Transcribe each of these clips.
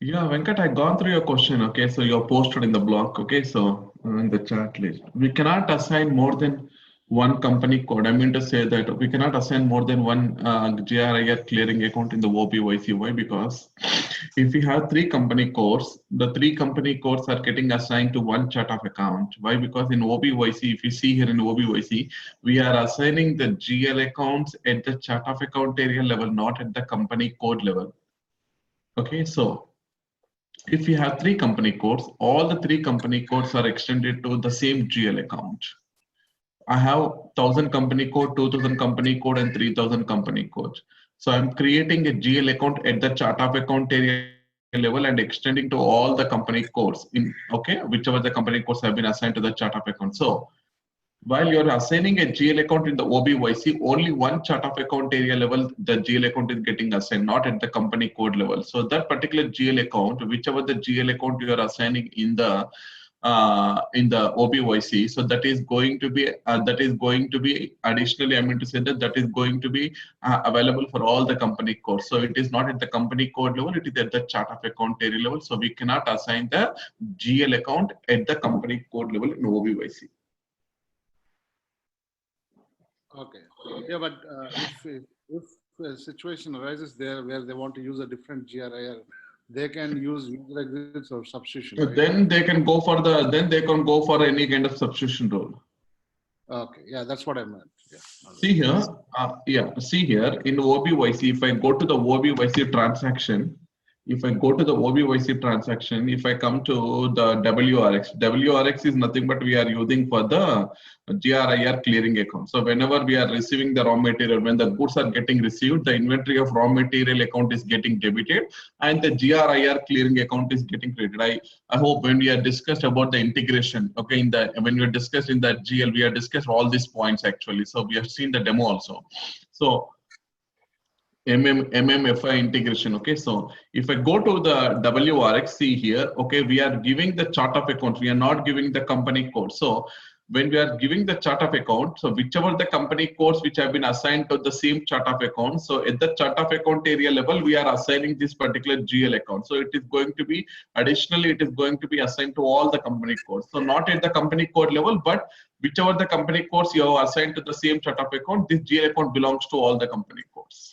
Yeah, Venkat, I gone through your question. Okay, so you're posted in the block. Okay, so in the chat list, we cannot assign more than one company code. I mean to say that we cannot assign more than one GRIR clearing account in the OBYC. Why? Because if we have three company codes, the three company codes are getting assigned to one chart of account. Why? Because in OBYC, if you see here in OBYC, we are assigning the GL accounts at the chart of account area level, not at the company code level. Okay, so if you have three company codes, all the three company codes are extended to the same GL account. I have 1000 company code, 2000 company code, and 3000 company codes. So I'm creating a GL account at the chart of account area level and extending to all the company codes in, okay, whichever the company codes have been assigned to the chart of account. So while you're assigning a GL account in the OBYC, only one chart of account area level, the GL account is getting assigned, not at the company code level. So that particular GL account, whichever the GL account you are assigning in the OBYC, so that is going to be additionally. I mean to say that that is going to be available for all the company codes. So it is not at the company code level; it is at the chart of account area level. So we cannot assign the GL account at the company code level in OBYC. Okay. Yeah, but if a situation arises there where they want to use a different GRIR, they can use user exits or substitution, right? Then they can go for any kind of substitution rule. Okay, yeah, that's what I meant. Yeah. See here, see here in OBYC, if I go to the OBYC transaction, if I go to the OBYC transaction, if I come to the WRX is nothing but we are using for the GRIR clearing account. So whenever we are receiving the raw material, when the goods are getting received, the inventory of raw material account is getting debited and the GRIR clearing account is getting created. I hope when we are discussed about the integration, okay, when we are discussed in that GL, we have discussed all these points actually. So we have seen the demo also. So MMFI integration. Okay, so if I go to the WRX, see here, okay, we are giving the chart of account. We are not giving the company code. So when we are giving the chart of account, so whichever the company codes which have been assigned to the same chart of account, so at the chart of account area level, we are assigning this particular GL account. So it is going to be additionally, it is going to be assigned to all the company codes. So not at the company code level, but whichever the company codes you have assigned to the same chart of account, this GL account belongs to all the company codes.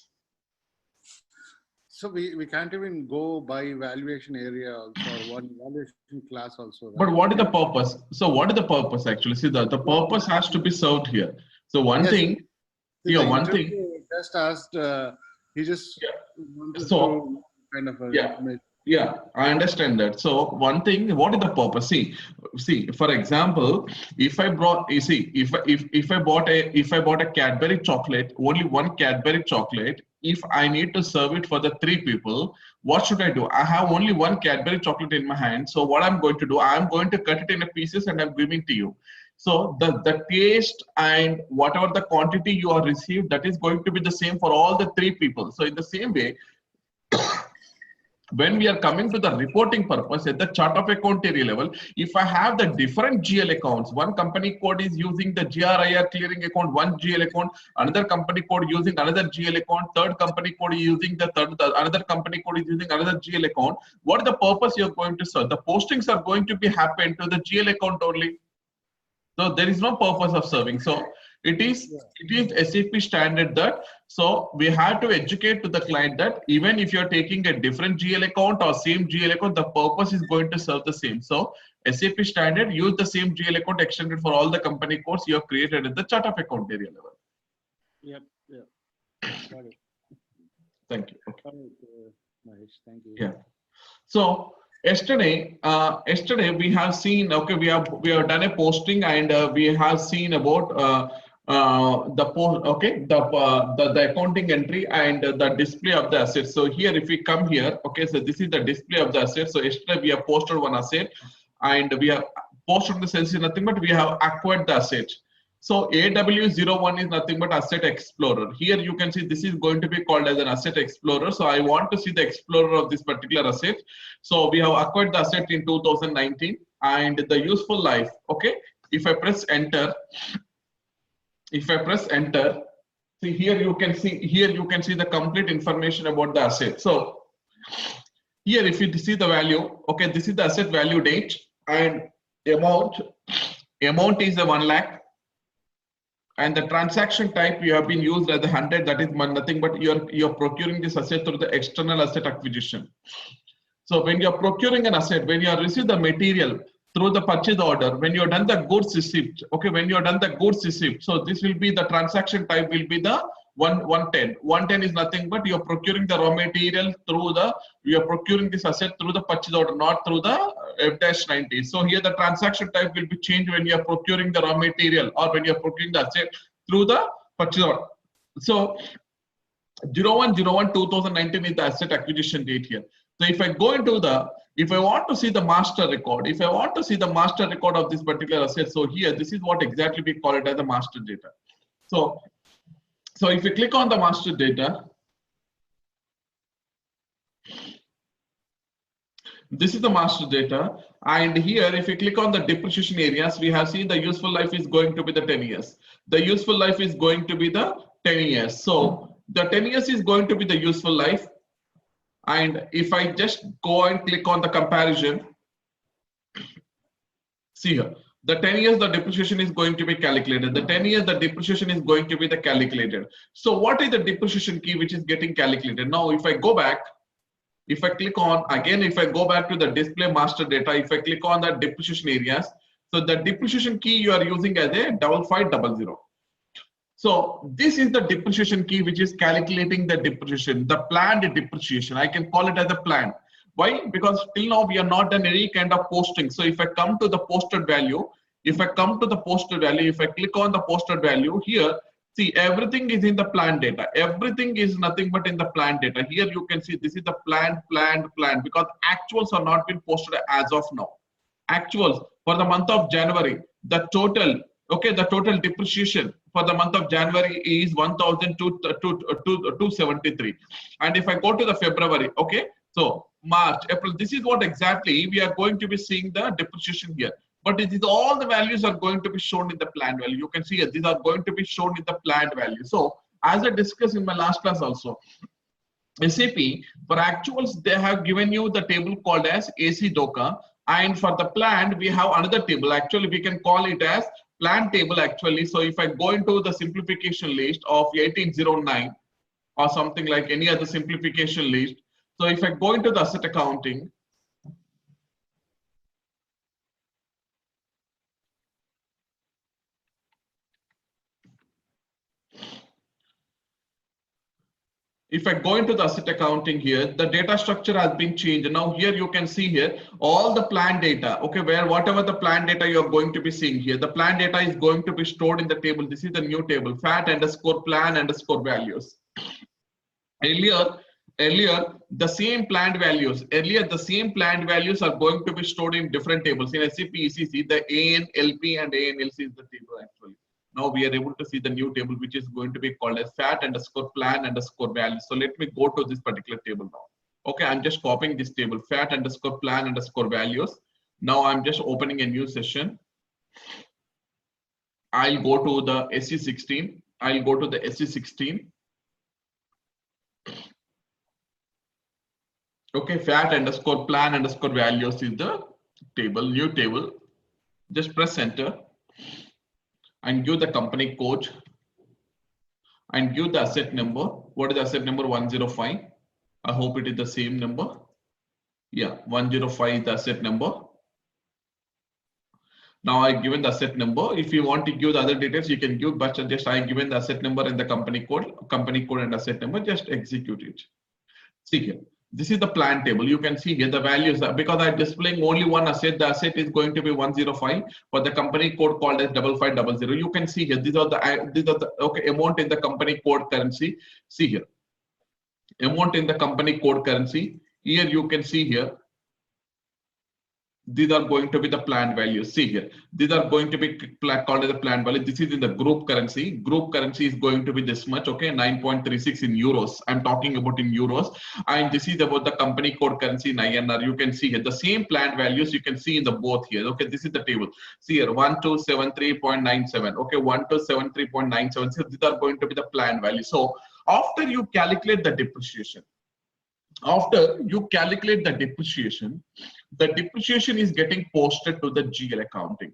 So we can't even go by valuation area also, or one valuation class also. Right? But what is the purpose? So what is the purpose actually? See, the purpose has to be served here. So one thing, yeah, one thing. Just asked, he just wanted so to kind of information. Yeah, I understand that. So one thing, what is the purpose? See, for example, if I brought, you see, if I bought a Cadbury chocolate, only one Cadbury chocolate, if I need to serve it for the three people, what should I do? I have only one Cadbury chocolate in my hand. So what I'm going to do, I'm going to cut it into pieces and I'm giving to you. So the taste and whatever the quantity you are received, that is going to be the same for all the three people. So in the same way, when we are coming to the reporting purpose at the chart of account area level, if I have the different GL accounts, one company code is using the GRIR clearing account, one GL account, another company code using another GL account, third company code is using another company code is using another GL account, what is the purpose you're going to serve? The postings are going to be happen to the GL account only. So there is no purpose of serving. So it is SAP standard that, so we have to educate to the client that even if you're taking a different GL account or same GL account, the purpose is going to serve the same. So SAP standard, use the same GL account extended for all the company codes you have created at the chart of account area level. Yep. Got it. Thank you. Okay. Mahesh, thank you. Yeah. So yesterday we have seen, okay, we have done a posting and we have seen about the accounting entry and the display of the assets. So here, if we come here, okay, so this is the display of the assets. So yesterday we have posted one asset and we have posted the sales is nothing but we have acquired the asset. So AW01 is nothing but Asset Explorer. Here you can see this is going to be called as an Asset Explorer. So I want to see the explorer of this particular asset. So we have acquired the asset in 2019 and the useful life. Okay, if I press enter, see here you can see the complete information about the asset. So Here, if you see the value, okay, this is the asset value date and amount is a 1 lakh. And the transaction type you have been used as 100, that is nothing but you're procuring this asset through the external asset acquisition. So when you're procuring an asset, when you have received the material through the purchase order, when you're done the goods receipt, okay, when you're done the goods receipt, so this will be the transaction type will be the 110. 110 is nothing but you're procuring the raw material through the, you're procuring this asset through the purchase order, not through the F-90. So here the transaction type will be changed when you're procuring the raw material or when you're procuring the asset through the purchase order. So 01/01/2019 is the asset acquisition date here. So if I go into the, if I want to see the master record, if I want to see the master record of this particular asset, so here this is what exactly we call it as the master data. So if you click on the master data, this is the master data, and here if you click on the depreciation areas, we have seen the useful life is going to be the 10 years. The useful life is going to be the 10 years. So the 10 years is going to be the useful life. And if I just go and click on the comparison, see here, the 10 years the depreciation is going to be calculated. The 10 years the depreciation is going to be the calculated. So what is the depreciation key which is getting calculated? Now if I go back, if I click on, again, if I go back to the display master data, if I click on the depreciation areas, so the depreciation key you are using as a 5500. So this is the depreciation key which is calculating the depreciation, the planned depreciation. I can call it as a plan. Why? Because till now we are not done any kind of posting. So if I come to the posted value, if I click on the posted value here, see everything is in the planned data. Everything is nothing but in the planned data. Here you can see this is the planned because actuals are not been posted as of now. Actuals for the month of January, the total, okay, the total depreciation for the month of January is 1,273. And if I go to the February, okay, so March, April, this is what exactly we are going to be seeing the depreciation here. But it is all the values are going to be shown in the planned value. You can see here, these are going to be shown in the planned value. So as I discussed in my last class also, SAP for actuals, they have given you the table called as AC DOCA. And for the planned, we have another table. Actually, we can call it as planned table actually. So if I go into the simplification list of 1809 or something like any other simplification list. So if I go into the asset accounting, if I go into the asset accounting here, the data structure has been changed. Now here you can see here all the planned data, okay, where whatever the planned data you're going to be seeing here, the planned data is going to be stored in the table. This is the new table, FAT_plan_values. Earlier, the same planned values, are going to be stored in different tables. In SAP ECC, the AN, LP and ANLC is the table actually. Now we are able to see the new table, which is going to be called as FAT_plan_values. So let me go to this particular table now. Okay, I'm just copying this table, FAT_plan_values. Now I'm just opening a new session. I'll go to the SC16. I'll go to the SC16. Okay, FAT_plan_values is the table, new table. Just press enter and give the company code and give the asset number. What is the asset number? 105. I hope it is the same number. Yeah, 105 is the asset number. Now I given the asset number. If you want to give the other details, you can give, but just I given the asset number and the company code and asset number, just execute it. See here. This is the plan table. You can see here the values, because I'm displaying only one asset. The asset is going to be 105, but the company code called as 5500. You can see here. These are the okay amount in the company code currency. See here, amount in the company code currency. Here you can see here. These are going to be the planned values. See here, these are going to be called as a planned value. This is in the group currency. Group currency is going to be this much, okay, 9.36 in euros. I'm talking about in euros. And this is about the company code currency in INR. You can see here the same planned values you can see in the both here. Okay, this is the table. See here, 1273.97. Okay, 1273.97. So these are going to be the planned value. So after you calculate the depreciation, After you calculate the depreciation is getting posted to the GL accounting.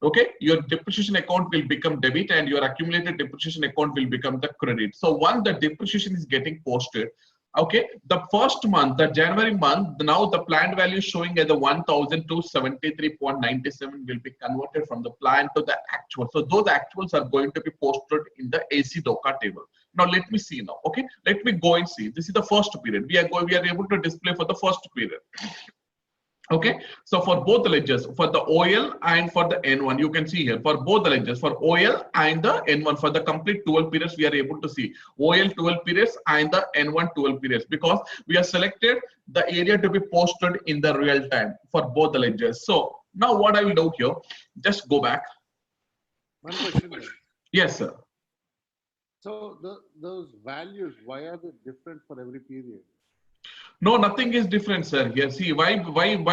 Okay, your depreciation account will become debit and your accumulated depreciation account will become the credit. So once the depreciation is getting posted, okay, the first month, the January month, now the planned value is showing as the 1,273.97 will be converted from the plan to the actual. So those actuals are going to be posted in the AC DOCA table. Now let me see now. Okay, let me go and see. This is the first period. We are able to display for the first period. Okay, so for both the ledgers, for the OL and for the N1, you can see here for both the ledgers, for OL and the N1, for the complete 12 periods, we are able to see OL 12 periods and the N1 12 periods, because we have selected the area to be posted in the real time for both the ledgers. So now what I will do here, just go back. One question. Yes, sir. So those values, why are they different for every period? No, nothing is different, sir. Here, see, why?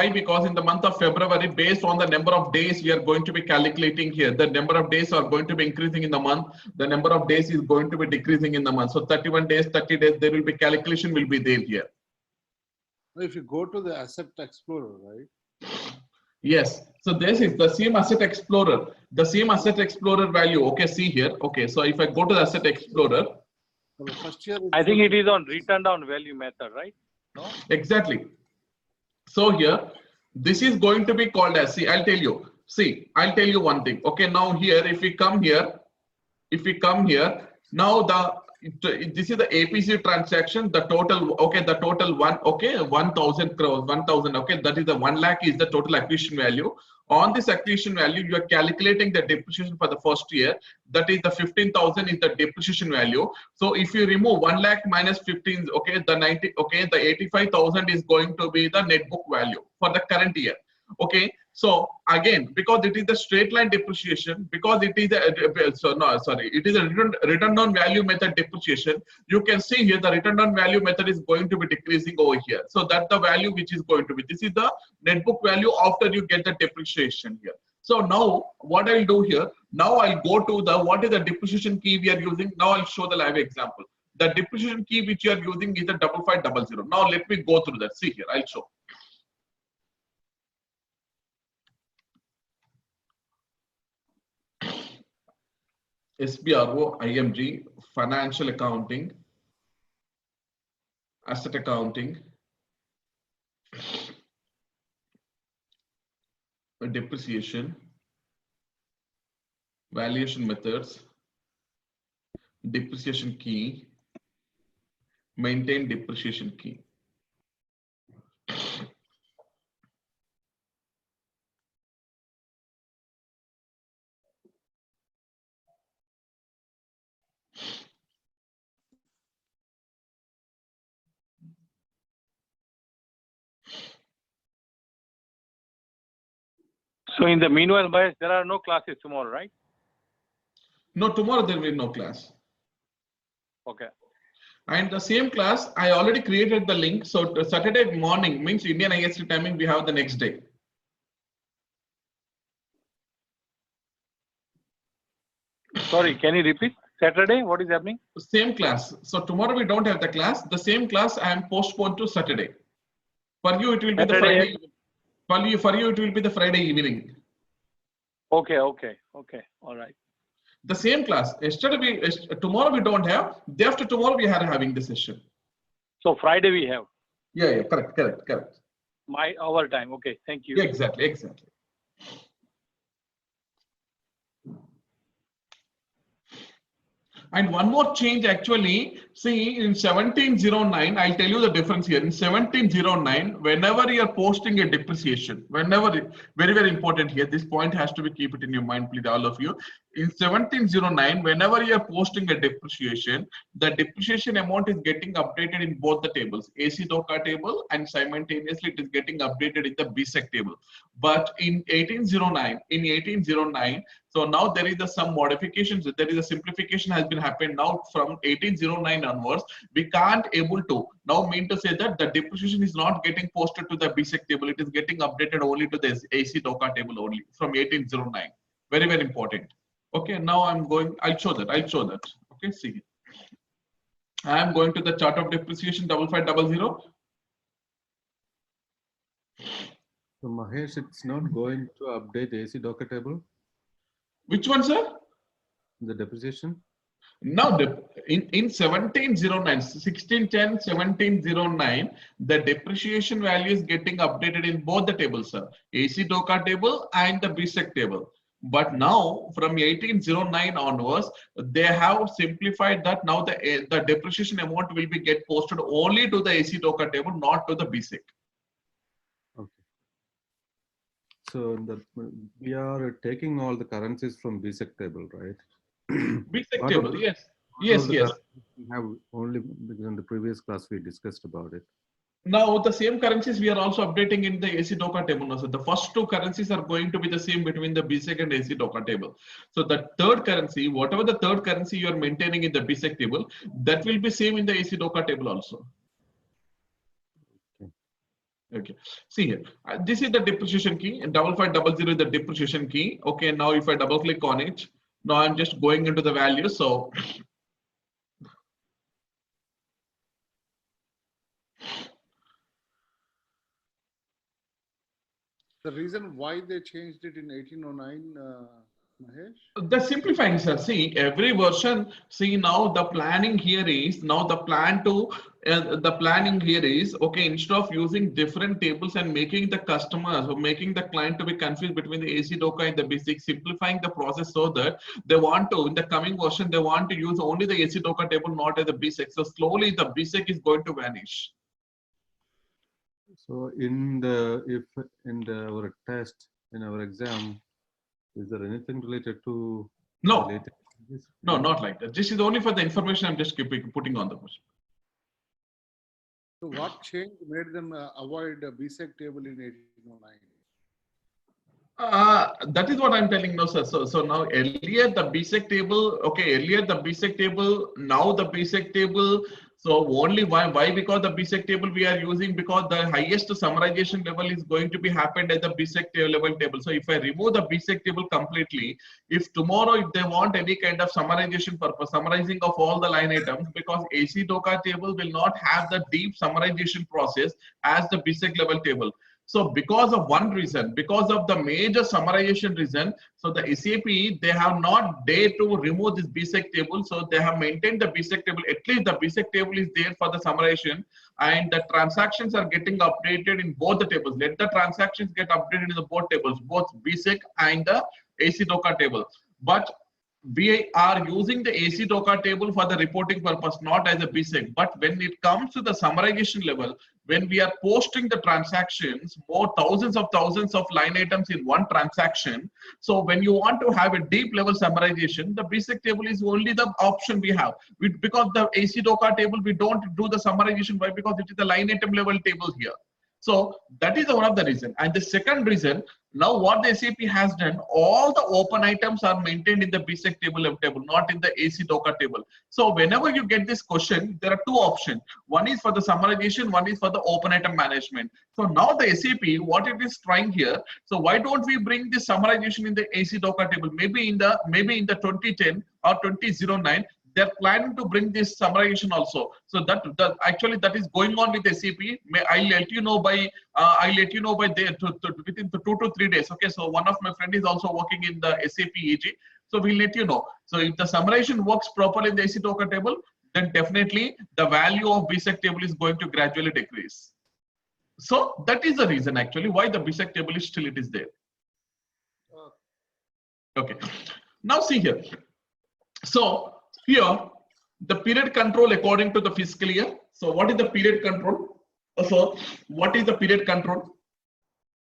Because in the month of February, based on the number of days we are going to be calculating here, the number of days are going to be increasing in the month. The number of days is going to be decreasing in the month. So 31 days, 30 days, there will be calculation will be there here. If you go to the Asset Explorer, right? Yes. So this is the same Asset Explorer. The same Asset Explorer value. Okay, see here. Okay, so if I go to the Asset Explorer. For the first year, I think it is on written down value method, right? No? Exactly. So here, this is going to be called as, see, I'll tell you one thing. Okay, now here, if we come here, now this is the APC transaction, the total, okay, the total 1,000 crores, 1,000, okay, that is the 1 lakh is the total acquisition value. On this acquisition value, you are calculating the depreciation for the first year. That is the 15,000 is the depreciation value. So if you remove 1 lakh minus 15, okay, the 85,000 is going to be the net book value for the current year. Okay, so again, because it is the straight line depreciation, because it is it is a return on value method depreciation. You can see here the return on value method is going to be decreasing over here. So that's the value which is going to be. This is the net book value after you get the depreciation here. So now what I'll do here, now I'll go to the what is the depreciation key we are using. Now I'll show the live example. The depreciation key which you are using is the 5500. Now let me go through that. See here, I'll show. SBRO, IMG, financial accounting, asset accounting, depreciation, valuation methods, depreciation key, maintain depreciation key. So in the meanwhile, Mahesh, there are no classes tomorrow, right? No, tomorrow there will be no class. Okay. And the same class, I already created the link. So Saturday morning means Indian IST timing, we have the next day. Sorry, can you repeat? Saturday, what is happening? Same class. So tomorrow we don't have the class. The same class I am postponed to Saturday. For you, it will be the Friday. For you, it will be the Friday evening. Okay. All right. The same class. Tomorrow we don't have. Day after tomorrow we are having the session. So Friday we have. Yeah, correct. Our time. Okay, thank you. Yeah, exactly. And one more change actually, see in 1709, I'll tell you the difference here. In 1709, whenever you're posting a depreciation, very important here, this point has to be keep it in your mind, please, all of you. In 1709, whenever you're posting a depreciation, the depreciation amount is getting updated in both the tables, AC DOCA table, and simultaneously it is getting updated in the BSEC table. But in 1809, so now there is some modifications. There is a simplification has been happened now from 1809 onwards. We can't able to now mean to say that the depreciation is not getting posted to the BSEC table. It is getting updated only to the AC DOCA table only from 1809. Very important. Okay, now I'll show that. Okay, see. I am going to the chart of depreciation 5500. So Mahesh, it's not going to update AC docker table, Which one, sir? the depreciation. Now, in 1709, 1610, 1709, the depreciation value is getting updated in both the tables, sir. AC DOCA table and the BSEC table. But now, from 1809 onwards, they have simplified that now the depreciation amount will be get posted only to the AC DOCA table, not to the BSEC. Okay. So we are taking all the currencies from BSEC table, right? BSEC What table, about- yes. what Yes, about the yes. currencies we have only because in the previous class we discussed about it. Now, the same currencies we are also updating in the AC DOCA table. Now, so the first two currencies are going to be the same between the BSEC and AC DOCA table. So the third currency, whatever the third currency you are maintaining in the BSEC table, that will be same in the AC DOCA table also. Okay. See here, this is the depreciation key, and 5500 is the depreciation key. Okay, now if I double click on it, now I'm just going into the value. So The reason why they changed it in 1809, Mahesh? the simplifying, sir. See, every version, see now the planning here is, now the planning here is, okay, instead of using different tables and making the customers or making the client to be confused between the AC DOCA and the BSEC, simplifying the process so that they want to, in the coming version, they want to use only the AC DOCA table, not as the BSEC. So slowly the BSEC is going to vanish. So our test, in our exam, is there anything related to No, related to this? no, not like that. This is only for the information I'm just putting on the question. So what change made them avoid a BSEC table in 1809? That is what I'm telling now, sir. So now earlier the BSEC table, okay, earlier the BSEC table, now the BSEC table. So only why? Because the BSEC table we are using, because the highest summarization level is going to be happened at the BSEC level table. So if I remove the BSEC table completely, if tomorrow if they want any kind of summarization purpose, summarizing of all the line items, because AC DOCA table will not have the deep summarization process as the BSEC level table. So because of one reason, because of the major summarization reason, so the SAP, they have not dared to remove this BSEC table. So they have maintained the BSEC table. At least the BSEC table is there for the summarization, and the transactions are getting updated in both the tables. Let the transactions get updated in the both tables, both BSEC and the AC DOCA table. But we are using the AC DOCA table for the reporting purpose, not as a BSEC. But when it comes to the summarization level, when we are posting the transactions, more thousands of line items in one transaction. So when you want to have a deep level summarization, the BSEC table is only the option we have. Because the AC DOCA table, we don't do the summarization. Why? Because it is the line item level table here. So that is one of the reason. And the second reason, now what the SAP has done, all the open items are maintained in the BSEC table, not in the AC DOCA table. So whenever you get this question, there are two options. One is for the summarization, one is for the open item management. So now the SAP, what it is trying here, so why don't we bring this summarization in the AC DOCA table? Maybe in the 2010 or 2009, they're planning to bring this summarization also. So that actually that is going on with SAP. I'll let you know by within 2 to 3 days. Okay, so one of my friend is also working in the SAP EG, so we'll let you know. So if the summarization works properly in the AC DOCA table, then definitely the value of BSEC table is going to gradually decrease. So that is the reason actually why the BSEC table is still it is there. Okay, now see here. So here, the period control according to the fiscal year. So what is the period control? So what is the period control?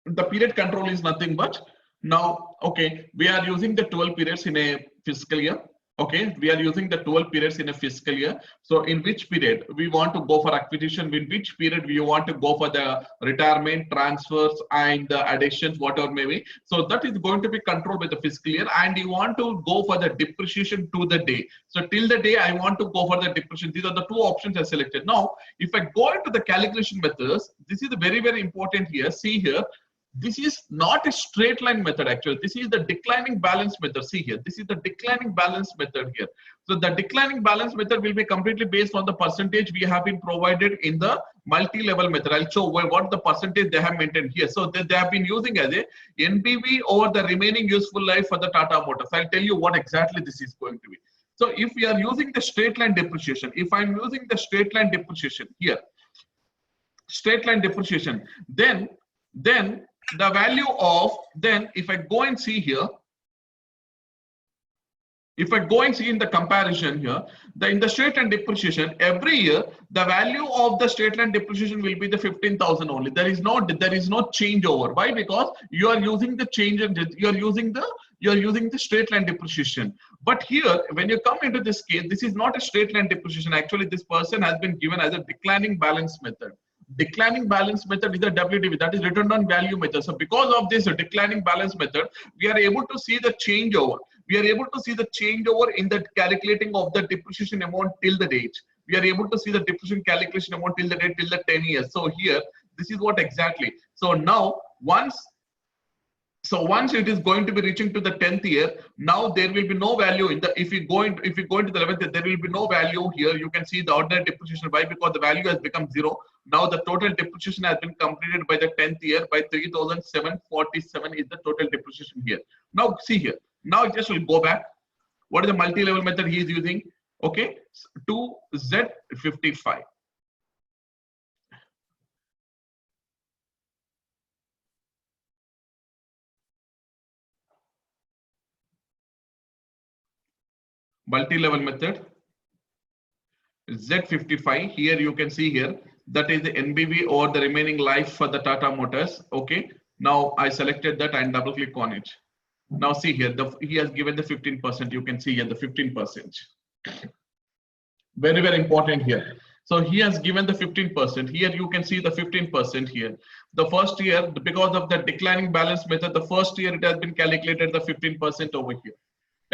The period control is nothing but now, okay, we are using the 12 periods in a fiscal year. Okay, we are using the 12 periods in a fiscal year. So in which period we want to go for acquisition, in which period we want to go for the retirement, transfers, and the additions, whatever may be. So that is going to be controlled by the fiscal year, and you want to go for the depreciation to the day. So till the day I want to go for the depreciation. These are the two options I selected. Now, if I go into the calculation methods, this is very, very important here. See here. This is not a straight line method actually. This is the declining balance method. See here, this is the declining balance method here. So the declining balance method will be completely based on the percentage we have been provided in the multi-level method. I'll show what the percentage they have maintained here. So they have been using as a NPV over the remaining useful life for the Tata Motors. I'll tell you what exactly this is going to be. So if we are using the straight line depreciation, if I'm using the straight line depreciation here, straight line depreciation, then the value of, then if I go and see here, if I go and see in the comparison here, in the straight line depreciation, every year, the value of the straight line depreciation will be the 15,000 only. There is no changeover. Why? Because you are using the change and you are using the straight line depreciation. But here, when you come into this case, this is not a straight line depreciation. Actually, this person has been given as a declining balance method. Declining balance method is a WDV, that is return on value method. So because of this declining balance method, we are able to see the changeover. We are able to see the changeover in the calculating of the depreciation amount till the date. We are able to see the depreciation calculation amount till the date, till the 10 years. So here, this is what exactly. So now, once it is going to be reaching to the 10th year, now there will be no value in the, if you go into the 11th year, there will be no value here. You can see the ordinary depreciation. Why? Because the value has become 0. Now the total depreciation has been completed by the 10th year by 3,747 is the total depreciation here. Now see here. Now it just will go back. What is the multi-level method he is using? Okay, to Z55. Multi-level method Z55. Here you can see here that is the NBV or the remaining life for the Tata Motors. Okay, now I selected that and double click on it. Now see here, he has given the 15%. You can see here the 15%. Very, very important here. So he has given the 15%. Here you can see the 15% here. The first year, because of the declining balance method, the first year it has been calculated the 15% over here.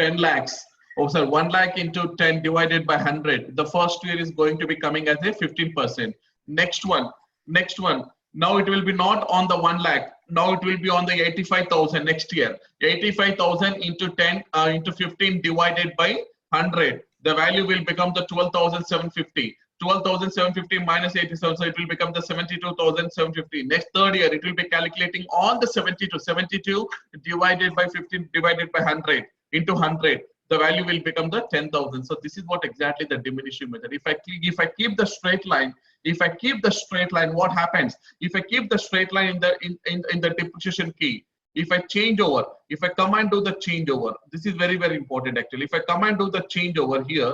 10 lakhs. Oh, sir, 1 lakh into 10 divided by 100. The first year is going to be coming as a 15%. Next one. Now it will be not on the 1 lakh. Now it will be on the 85,000 next year. 85,000 into 10 into 15 divided by 100. The value will become the 12,750. 12,750 minus 87, so it will become the 72,750. Next third year, it will be calculating on the 72. 72 divided by 15 divided by 100 into 100. The value will become the 10,000. So this is what exactly the diminishing method. If I keep the straight line, what happens? If I keep the straight line in the depreciation key, if I change over, if I come and do the changeover, this is very, very important actually. If I come and do the changeover here,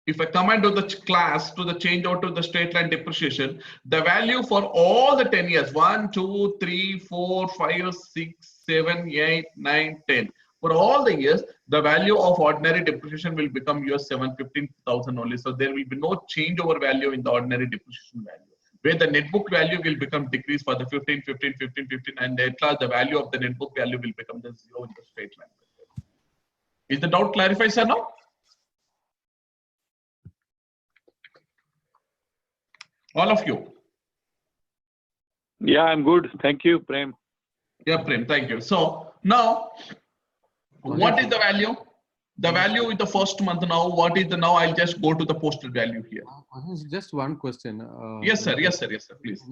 if I come and do the class to the changeover to the straight line depreciation, the value for all the 10 years, 1, 2, 3, 4, 5, 6, 7, 8, 9, 10. For all the years, the value of ordinary depreciation will become your 715,000 only. So there will be no changeover value in the ordinary depreciation value, where the net book value will become decreased for the 15, 15, 15, 15, and at last the value of the net book value will become the 0 in the straight line. Is the doubt clarified, sir, now? All of you? Yeah, I'm good. Thank you, Prem. Yeah, Prem, thank you. So now, what is the value? The value in the first month now, what is the now? I'll just go to the posted value here. Just one question. Yes, sir. Yes, sir. Yes, sir. Please.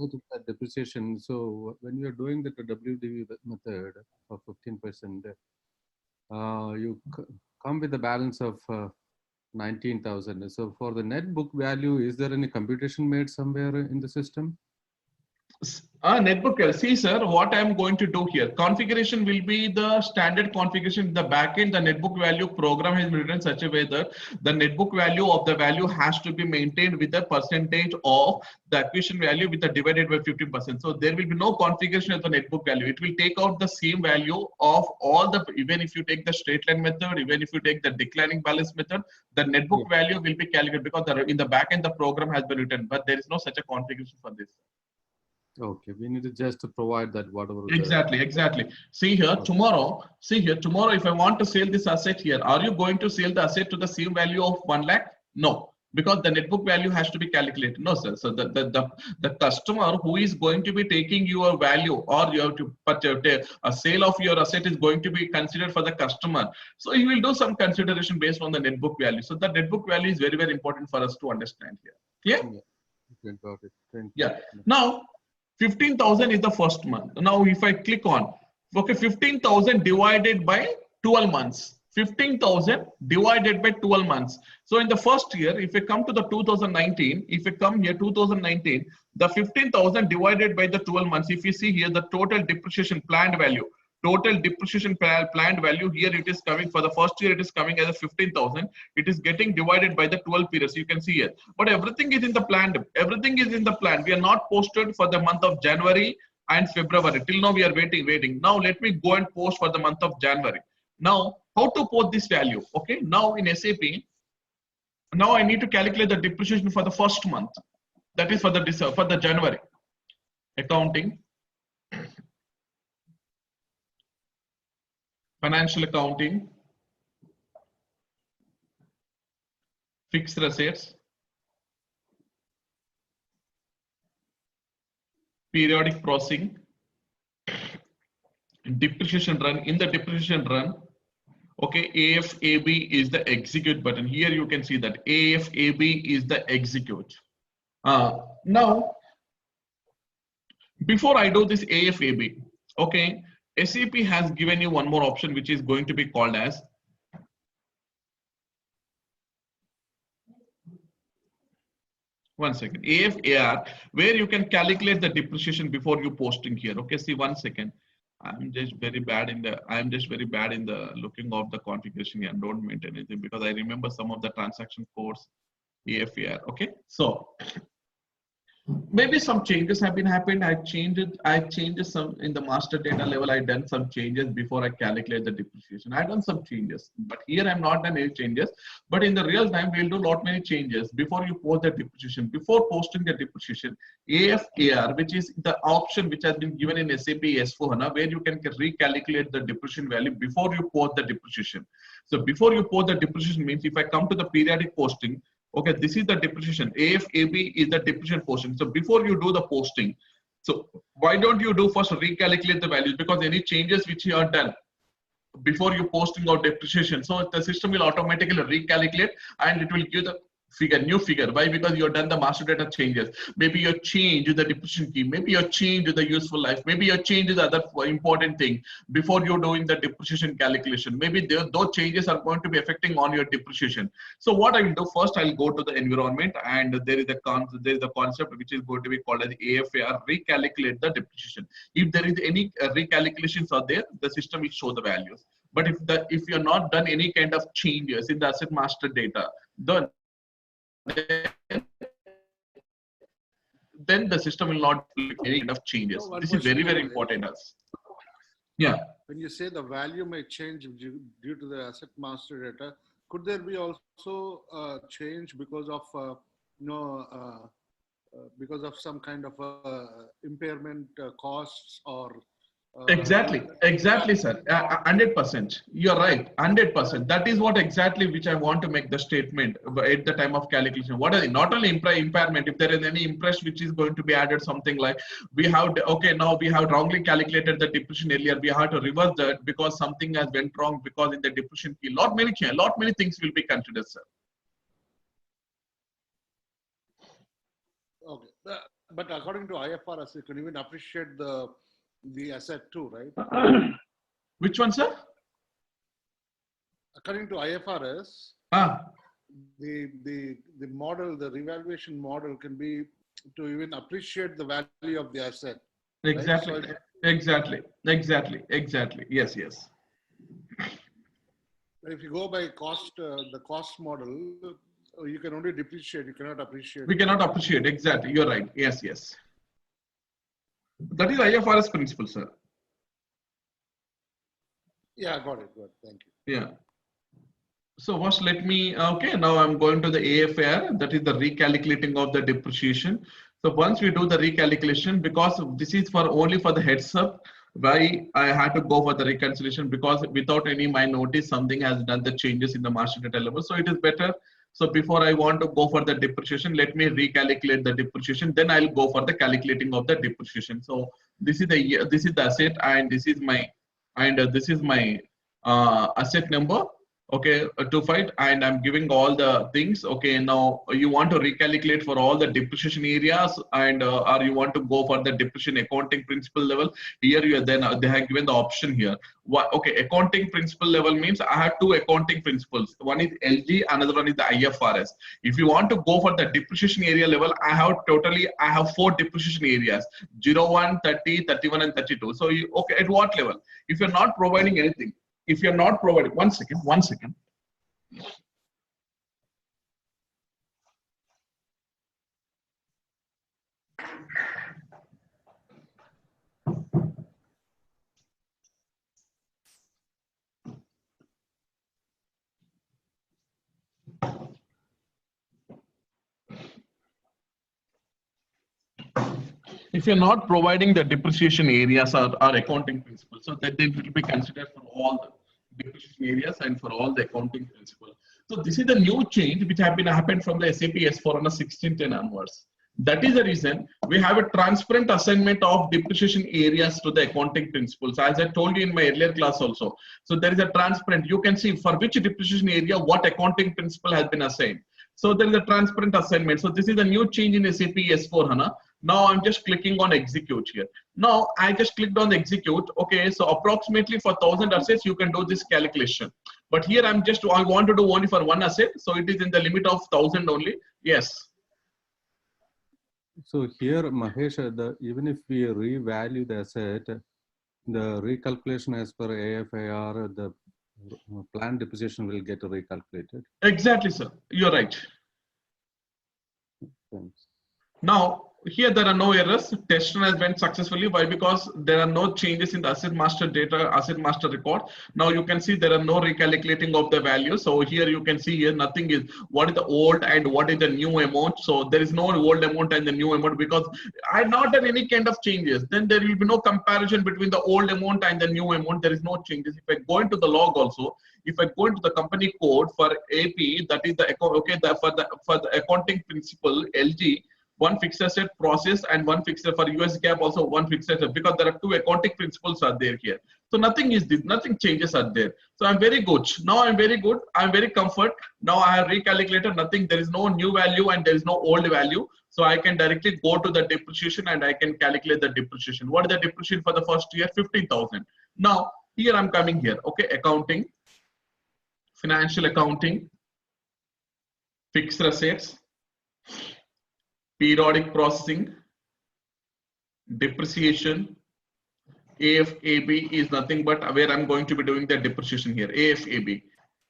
Depreciation. So when you are doing the WDV method of 15%, you come with a balance of 19,000. So for the net book value, is there any computation made somewhere in the system? Netbook, see sir, what I am going to do here, configuration will be the standard configuration in the backend. The netbook value program has been written such a way that the netbook value of the value has to be maintained with the percentage of the acquisition value with the divided by 50%. So there will be no configuration of the netbook value. It will take out the same value of all the, even if you take the straight line method, even if you take the declining balance method, the netbook value will be calculated because in the backend the program has been written, but there is no such a configuration for this. Okay, we need to just provide that whatever. Exactly. See here, tomorrow, if I want to sell this asset here, are you going to sell the asset to the same value of 1 lakh? No. because the net book value has to be calculated. No, sir. So the customer who is going to be taking your value, or you have to put a sale of your asset is going to be considered for the customer. So he will do some consideration based on the net book value. So the net book value is very, very important for us to understand here. Yeah. Okay, got it. Thank you. Yeah. Now, 15,000 is the first month. Now, if I click on, okay, 15,000 divided by 12 months. 15,000 divided by 12 months. So in the first year, if we come to the 2019, if we come here 2019, the 15,000 divided by the 12 months, if you see here the total depreciation planned value, total depreciation planned value, here it is coming for the first year, it is coming as a 15,000. It is getting divided by the 12 periods. You can see here, but everything is in the planned. Everything is in the plan. We are not posted for the month of January and February. Till now we are waiting. Now let me go and post for the month of January. Now, how to post this value? Okay, now in SAP, now I need to calculate the depreciation for the first month. That is for the January. Accounting, financial accounting, fixed assets, periodic processing, depreciation run. In the depreciation run, okay, AFAB is the execute button. Here you can see that AFAB is the execute. Now, before I do this AFAB, okay, SAP has given you one more option, which is going to be called as AFAR, where you can calculate the depreciation before you posting here. Okay, see, one second. I'm just very bad in the looking of the configuration here. Don't maintain anything because I remember some of the transaction codes AFAR. Okay, so maybe some changes have been happened. I changed some in the master data level. I done some changes before I calculate the depreciation. I done some changes, but here I'm not done any changes. But in the real time, we'll do lot many changes before you post the depreciation. Before posting the depreciation, AFAR, which is the option which has been given in SAP S/4HANA, where you can recalculate the depreciation value before you post the depreciation. So before you post the depreciation means if I come to the periodic posting, okay, this is the depreciation. AFAB is the depreciation portion. So before you do the posting, so why don't you do first recalculate the values, because any changes which you are done before you posting or depreciation, so the system will automatically recalculate and it will give the figure, new figure. Why? Because you have done the master data changes. Maybe you change the depreciation key, maybe you change the useful life, maybe you change the other important thing before you're doing the depreciation calculation. Maybe those changes are going to be affecting on your depreciation. So what I will do first, I'll go to the environment, and there is a concept which is going to be called as AFAR, recalculate the depreciation. If there is any recalculations are there, the system will show the values. But if you're not done any kind of changes in the asset master data, then the system will not make any kind of changes. So this is very, very important. Yeah. When you say the value may change due to the asset master data, could there be also change because of because of some kind of impairment costs or? Exactly, sir. 100%. You're right. 100%. That is what exactly which I want to make the statement at the time of calculation. What are they? Not only impairment. If there is any impress which is going to be added, something like now we have wrongly calculated the depreciation earlier. We have to reverse that because something has went wrong because in the depreciation key. Lot many things will be considered, sir. Okay, but according to IFRS, you can even appreciate the asset too, right? Which one, sir? According to IFRS, the model, the revaluation model can be to even appreciate the value of the asset. Exactly. Right? So Exactly. Yes. If you go by the cost model, you can only depreciate. You cannot appreciate. We cannot appreciate. Exactly. You're right. Yes. That is IFRS principle, sir. Yeah, got it. Thank you. Yeah. So first let me, okay, now I'm going to the AFAR, that is the recalculating of the depreciation. So once we do the recalculation, because this is only for the heads up, why I had to go for the reconciliation, because without any my notice, something has done the changes in the master data level. So it is better. So before I want to go for the depreciation, let me recalculate the depreciation. Then I'll go for the calculating of the depreciation. So this is the asset, and this is my asset number. Okay, to fight, and I'm giving all the things. Okay, now you want to recalculate for all the depreciation areas, and or you want to go for the depreciation accounting principle level. Here you then they have given the option here. What, okay, accounting principle level means I have two accounting principles. One is LG, another one is the IFRS. If you want to go for the depreciation area level, I have 4 depreciation areas: 0, 1, 30, 31, and 32. So you, okay, at what level? If you're not providing anything. If you're not providing, one second. If you're not providing the depreciation areas or accounting principles, so that they will be considered for all the depreciation areas and for all the accounting principles. So this is the new change which have been happened from the SAP S/4HANA 1610 onwards. That is the reason we have a transparent assignment of depreciation areas to the accounting principles. As I told you in my earlier class also. So there is a transparent, you can see for which depreciation area, what accounting principle has been assigned. So there is a transparent assignment. So this is a new change in SAP S/4HANA. Now I'm just clicking on execute here. Now I just clicked on execute. Okay, so approximately for 1000 assets, you can do this calculation. But here I want to do only for one asset. So it is in the limit of 1000 only. Yes. So here, Mahesh, even if we revalue the asset, the recalculation as per AFAR, the planned depreciation will get recalculated. Exactly, sir. You're right. Thanks. Now, here there are no errors. Test run has went successfully. Why? Because there are no changes in the asset master data, asset master record. Now you can see there are no recalculating of the value. So here you can see here nothing is what is the old and what is the new amount. So there is no old amount and the new amount because I have not done any kind of changes. Then there will be no comparison between the old amount and the new amount. There is no changes. If I go into the log also, if I go into the company code for AP, that is the for the accounting principle LG. One fixed asset process and one fixed for US GAAP also one fixed asset, because there are two accounting principles are there here. So nothing changes are there. So I'm very good. Now I'm very good. I'm very comfort. Now I have recalculated nothing. There is no new value and there is no old value. So I can directly go to the depreciation and I can calculate the depreciation. What is the depreciation for the first year? 15,000. Now here I'm coming here. Okay, accounting, financial accounting, fixed assets, periodic processing, depreciation. AFAB is nothing but where I'm going to be doing the depreciation here. AFAB.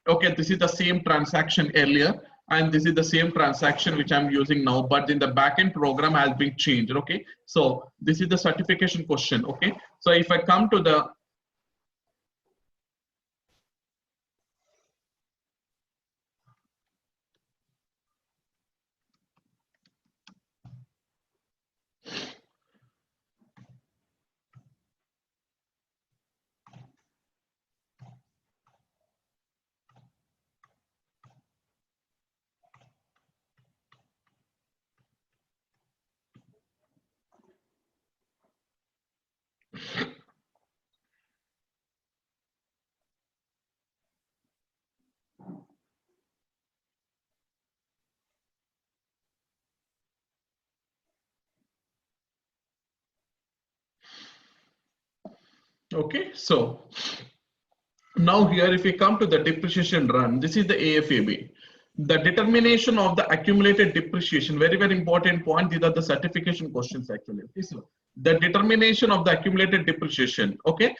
Okay, this is the same transaction earlier, and this is the same transaction which I'm using now, but in the backend program has been changed. Okay, so this is the certification question. Okay, so if I come to the okay, so now here if we come to the depreciation run, this is the AFAB. The determination of the accumulated depreciation, very, very important point. These are the certification questions actually. Okay, so the determination of the accumulated depreciation, okay,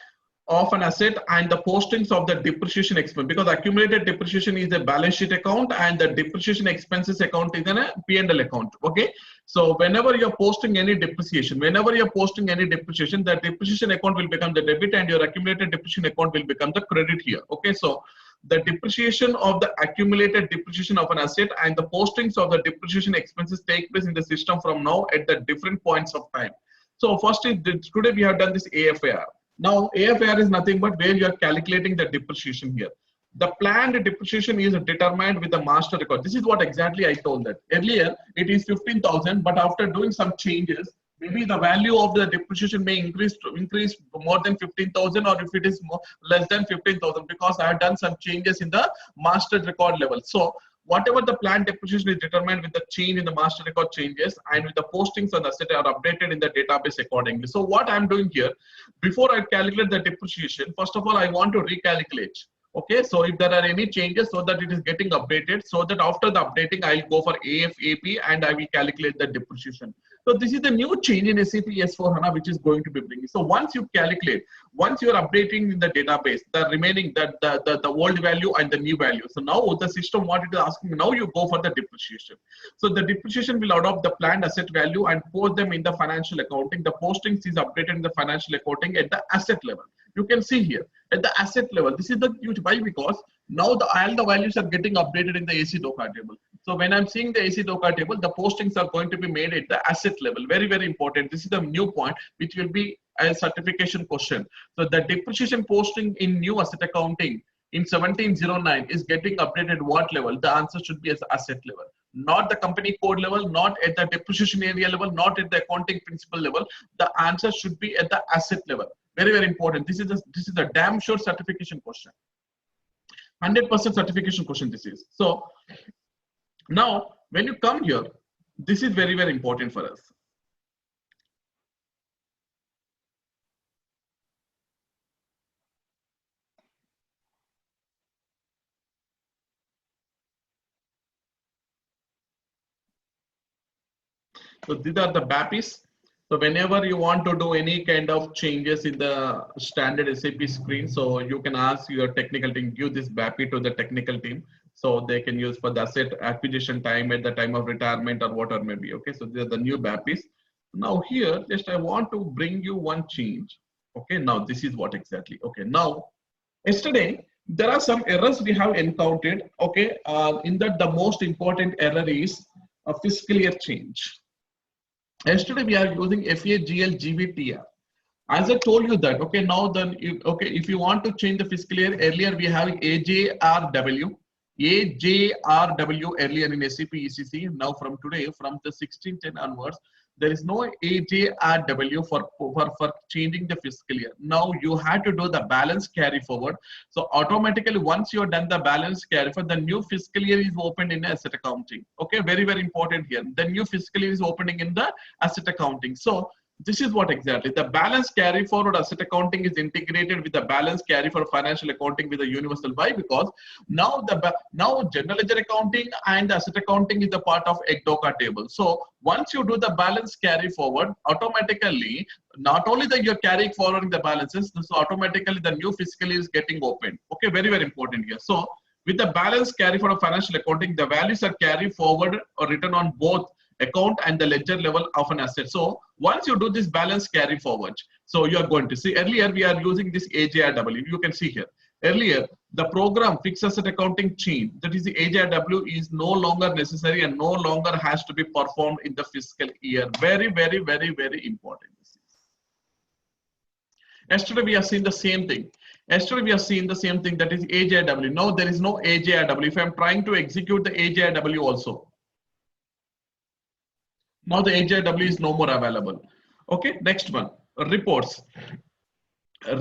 of an asset and the postings of the depreciation expense, because accumulated depreciation is a balance sheet account and the depreciation expenses account is a P&L account. Okay, so whenever you're posting any depreciation, the depreciation account will become the debit and your accumulated depreciation account will become the credit here. Okay, so the depreciation of the accumulated depreciation of an asset and the postings of the depreciation expenses take place in the system from now at the different points of time. So first is today we have done this AFAR. Now AFAR is nothing but where you are calculating the depreciation here. the planned depreciation is determined with the master record. This is what exactly I told that. Earlier, it is 15,000, but after doing some changes, maybe the value of the depreciation may increase more than 15,000, or if it is less than 15,000, because I have done some changes in the master record level. So whatever the planned depreciation is determined with the change in the master record changes, and with the postings on the asset are updated in the database accordingly. So what I'm doing here, before I calculate the depreciation, first of all, I want to recalculate. Okay, so if there are any changes, so that it is getting updated, so that after the updating, I'll go for AFAP and I will calculate the depreciation. So this is the new change in SAP S/4HANA which is going to be bringing. So once you calculate, once you are updating in the database, the remaining the old value and the new value. So now the system what it is asking, now you go for the depreciation. So the depreciation will adopt the planned asset value and post them in the financial accounting. The postings is updated in the financial accounting at the asset level. You can see here at the asset level. This is the huge. Why? Because now all the values are getting updated in the AC DOCA table. So when I'm seeing the AC DOCA table, the postings are going to be made at the asset level. Very, very important. This is the new point, which will be a certification question. So the depreciation posting in new asset accounting in 1709 is getting updated what level? The answer should be as asset level, not the company code level, not at the depreciation area level, not at the accounting principle level. The answer should be at the asset level. Very, very important. This is a damn sure certification question. 100% certification question this is. So now when you come here, this is very, very important for us. So these are the BAPIs. So whenever you want to do any kind of changes in the standard SAP screen, so you can ask your technical team, give this BAPI to the technical team, so they can use for the asset acquisition time at the time of retirement or whatever may be. Okay, so these are the new BAPIs. Now here, just I want to bring you one change. Okay, now this is what exactly. Okay, now yesterday there are some errors we have encountered. Okay, in that the most important error is a fiscal year change. Yesterday we are using FAGL GVTR. As I told you that, okay, now then, if you want to change the fiscal year, earlier we have AJRW earlier in SAP ECC. Now from today, from the 1610 onwards, there is no AJRW for changing the fiscal year. Now you have to do the balance carry forward. So automatically, once you have done the balance carry forward, the new fiscal year is opened in asset accounting. Okay, very, very important here. The new fiscal year is opening in the asset accounting. So this is what exactly the balance carry forward asset accounting is integrated with the balance carry for financial accounting with the universal. Why? Because now general ledger accounting and asset accounting is the part of ECDOCA table. So once you do the balance carry forward, automatically not only that you're carrying forward the balances, so automatically the new fiscal year is getting opened. Okay, very, very important here. So with the balance carry forward financial accounting, the values are carried forward or written on both account and the ledger level of an asset. So once you do this balance carry forward, so you are going to see, earlier we are using this AJRW. You can see here, earlier the program fixed asset accounting change, that is the AJRW, is no longer necessary and no longer has to be performed in the fiscal year. Very, very, very, very important. Yesterday we have seen the same thing. Yesterday we have seen the same thing, that is AJRW. Now there is no AJRW. If I am trying to execute the AJRW also, now the AJRW is no more available. Okay, next one, reports.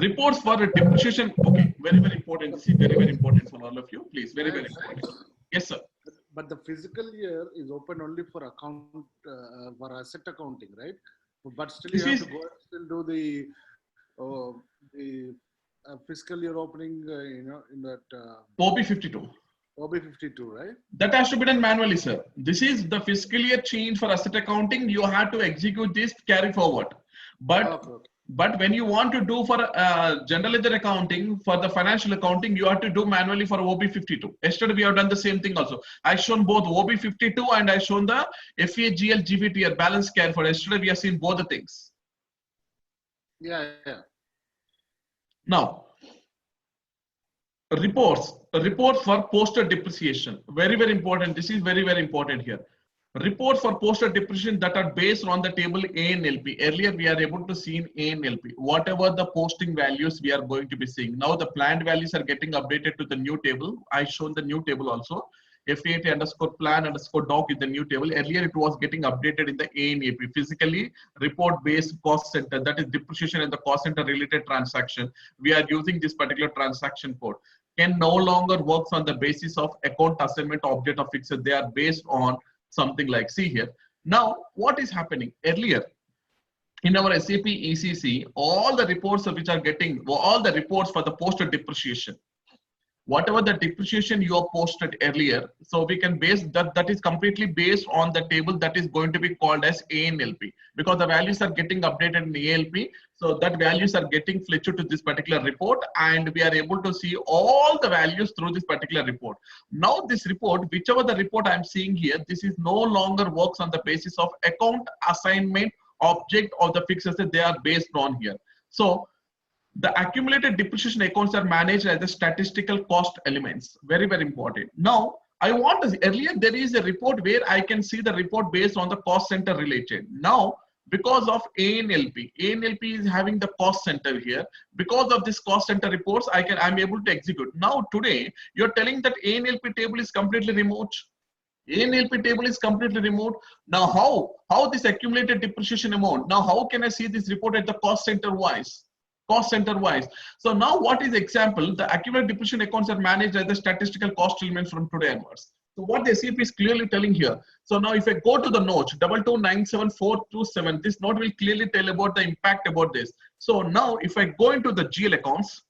Reports for depreciation. Okay, very, very important. This is very, very important for all of you. Please, very, very important. Yes, sir. But the fiscal year is open only for account for asset accounting, right? But still you have to go and still do the fiscal year opening, in that OB52. OB52, right? That has to be done manually, sir. This is the fiscal year change for asset accounting. You have to execute this carry forward. But when you want to do for general ledger accounting, for the financial accounting, you have to do manually for OB52. Yesterday we have done the same thing also. I shown both OB52 and I shown the FAGL GVTR balance carry forward. Yesterday we have seen both the things. Yeah. Now, report for posted depreciation. Very, very important. This is very, very important here. Reports for posted depreciation that are based on the table ANLP. Earlier, we are able to see in ANLP, whatever the posting values we are going to be seeing. Now the planned values are getting updated to the new table. I shown the new table also. FAT underscore plan underscore doc is the new table. Earlier, it was getting updated in the ANAP, physically report based cost center, that is depreciation and the cost center related transaction. We are using this particular transaction code. Can no longer works on the basis of account assignment object of fixed. They are based on something like, see here. Now, what is happening earlier? In our SAP ECC, all the reports which are getting, all the reports for the posted depreciation, whatever the depreciation you have posted earlier, so we can base that, that is completely based on the table that is going to be called as ANLP, because the values are getting updated in the ALP. So that values are getting fetched to this particular report, and we are able to see all the values through this particular report. Now this report, whichever the report I'm seeing here, this is no longer works on the basis of account assignment object of the fixed asset they are based on here. So the accumulated depreciation accounts are managed as the statistical cost elements. Very, very important. Now, I want to see, earlier there is a report where I can see the report based on the cost center related. Now, because of ANLP is having the cost center here. Because of this cost center reports, I'm able to execute. Now, today, you're telling that ANLP table is completely remote. ANLP table is completely remote. Now, how this accumulated depreciation amount? Now, how can I see this report at the cost center wise? Cost center wise. So now what is example? The accumulated depreciation accounts are managed as the statistical cost elements from today onwards. So what the SAP is clearly telling here. So now if I go to the note 2297427, this note will clearly tell about the impact about this. So now if I go into the GL accounts,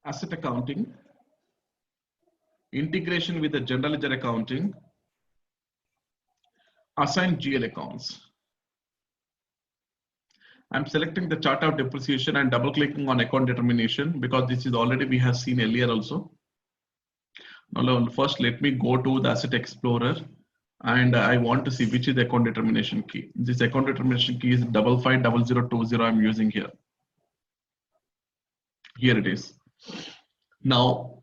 asset accounting, integration with the general ledger accounting, assign GL accounts. I'm selecting the chart of depreciation and double clicking on account determination, because this is already we have seen earlier also. Now first let me go to the asset explorer, and I want to see which is the account determination key. This account determination key is 550020 I'm using here. Here it is. Now,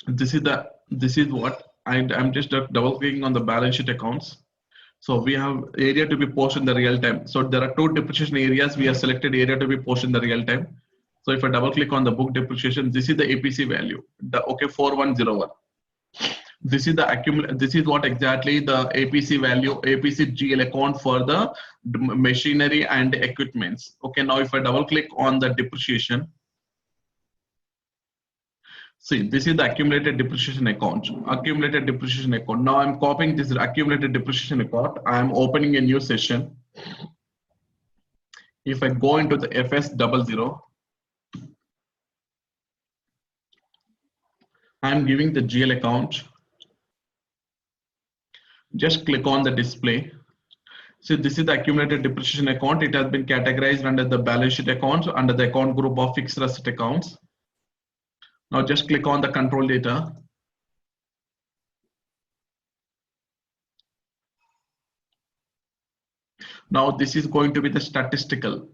this is what I'm just double clicking on the balance sheet accounts. So we have area to be posted in the real time. So there are two depreciation areas. We have selected area to be posted in the real time. So if I double click on the book depreciation, this is the APC value. Okay, 4101. This is the accumulate. This is what exactly the APC value, APC GL account for the machinery and equipments. Okay, now if I double click on the depreciation. See, this is the accumulated depreciation account. Accumulated depreciation account. Now I'm copying this accumulated depreciation account. I am opening a new session. If I go into the FS00, I'm giving the GL account. Just click on the display. So this is the accumulated depreciation account. It has been categorized under the balance sheet accounts, under the account group of fixed asset accounts. Now just click on the control data. Now this is going to be the statistical.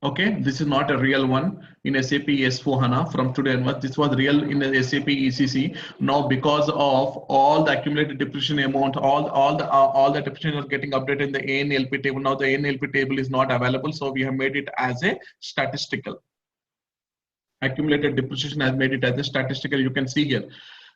Okay, this is not a real one in SAP S/4HANA from today onwards. This was real in the SAP ECC. Now because of all the accumulated depreciation amount, all the depreciation are getting updated in the ANLP table. Now the ANLP table is not available, so we have made it as a statistical. Accumulated depreciation has made it as a statistical. You can see here.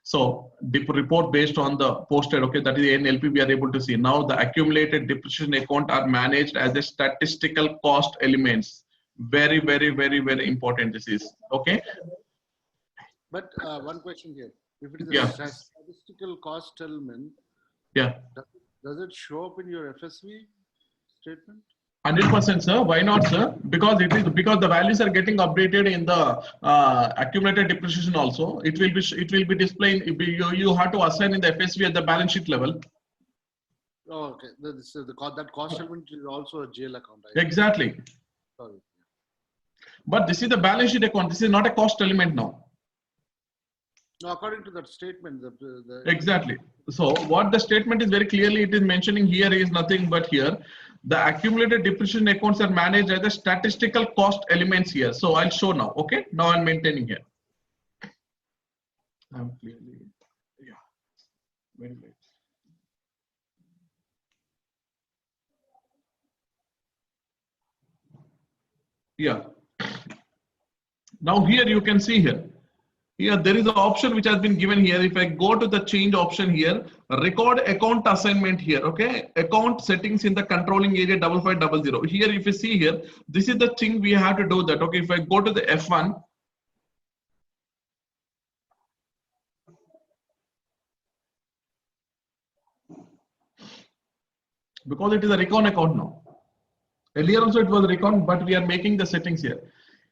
So the report based on the posted, okay, that is ANLP, we are able to see. Now the accumulated depreciation account are managed as a statistical cost elements. Very, very, very, very important this is. Okay. But one question here. If it is Yeah. a statistical cost element, Yeah. does it show up in your FSV statement? 100%, sir. Why not, sir? Because it is because the values are getting updated in the accumulated depreciation also. It will be displaying. You have to assign in the FSV at the balance sheet level. Oh, okay. That cost element is also a GL account. Exactly. Sorry. But this is the balance sheet account. This is not a cost element now. No, according to that statement, the Exactly. So what the statement is very clearly, it is mentioning here is nothing but here. The accumulated depreciation accounts are managed as the statistical cost elements here. So I'll show now. Okay. Now I'm maintaining here. I'm clearly, yeah, very late. Yeah. Now here you can see here. Here there is an option which has been given here. If I go to the change option here, record account assignment here. Okay, account settings in the controlling area 5500. Here, if you see here, this is the thing we have to do that. Okay, if I go to the F1. Because it is a recon account now. Earlier also it was recon, but we are making the settings here.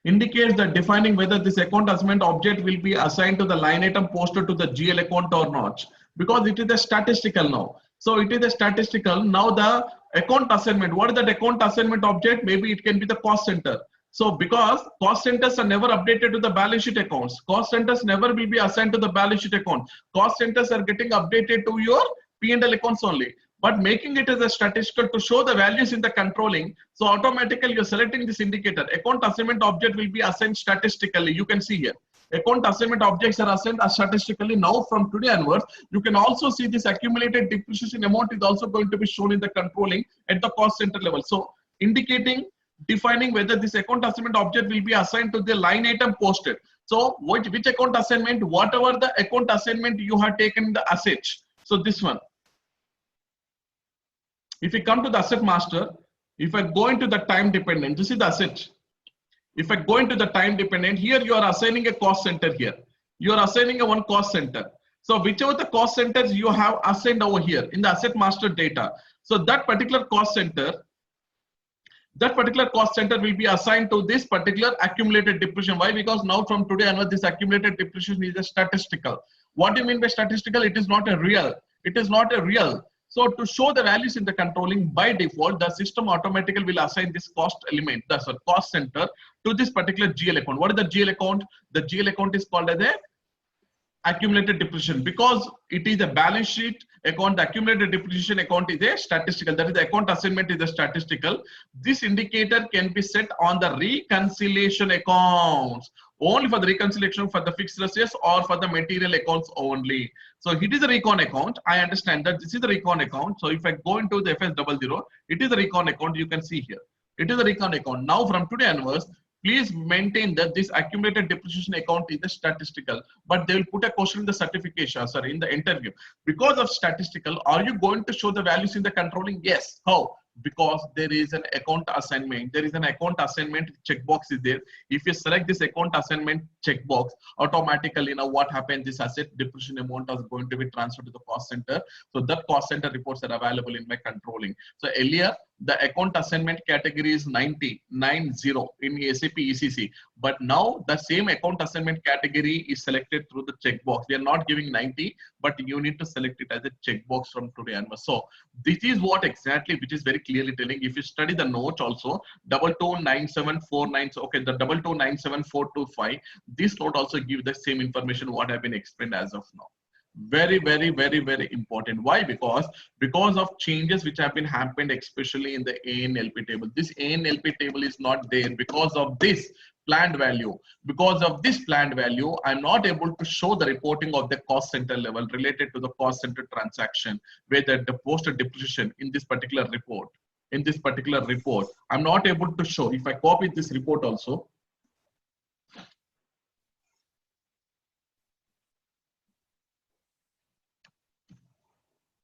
Indicates that defining whether this account assignment object will be assigned to the line item posted to the GL account or not. Because it is a statistical now. So it is a statistical. Now the account assignment, what is that account assignment object? Maybe it can be the cost center. So because cost centers are never updated to the balance sheet accounts, cost centers never will be assigned to the balance sheet account. Cost centers are getting updated to your P&L accounts only. But making it as a statistical to show the values in the controlling, so automatically you're selecting this indicator. Account assignment object will be assigned statistically. You can see here. Account assignment objects are assigned statistically. Now from today onwards, you can also see this accumulated depreciation amount is also going to be shown in the controlling at the cost center level. So indicating, defining whether this account assignment object will be assigned to the line item posted. So which account assignment, whatever the account assignment you have taken the assets. So this one. If we come to the asset master, if I go into the time dependent, this is the asset. If I go into the time dependent, here you are assigning a cost center here. You are assigning a one cost center. So whichever the cost centers you have assigned over here in the asset master data. So that particular cost center will be assigned to this particular accumulated depreciation. Why? Because now from today onward, this accumulated depreciation is a statistical. What do you mean by statistical? It is not a real. It is not a real. So to show the values in the controlling, by default, the system automatically will assign this cost element, that's a cost center, to this particular GL account. What is the GL account? The GL account is called as a accumulated depreciation, because it is a balance sheet account. The accumulated depreciation account is a statistical, that is the account assignment is a statistical. This indicator can be set on the reconciliation accounts, only for the reconciliation for the fixed assets or for the material accounts only. So it is a recon account. I understand that this is a recon account. So if I go into the FS00, it is a recon account. You can see here, it is a recon account. Now from today onwards, please maintain that this accumulated depreciation account is a statistical, but they will put a question in the certification, sorry, in the interview. Because of statistical, are you going to show the values in the controlling? Yes. How? Because there is an account assignment. There is an account assignment checkbox is there. If you select this account assignment checkbox, automatically now what happens, this asset depreciation amount is going to be transferred to the cost center. So that cost center reports are available in my controlling. So earlier, the account assignment category is 90 in SAP ECC, but now the same account assignment category is selected through the checkbox. We are not giving 90, but you need to select it as a checkbox from today onwards. So this is what exactly, which is very clearly telling. If you study the notes also, 229749, okay, the 2297425, this note also give the same information what have been explained as of now. Very, very, very, very important. Why? Because of changes which have been happened, especially in the ANLP table. This ANLP table is not there because of this planned value. Because of this planned value, I'm not able to show the reporting of the cost center level related to the cost center transaction, where the posted depreciation in this particular report. In this particular report, I'm not able to show. If I copy this report also,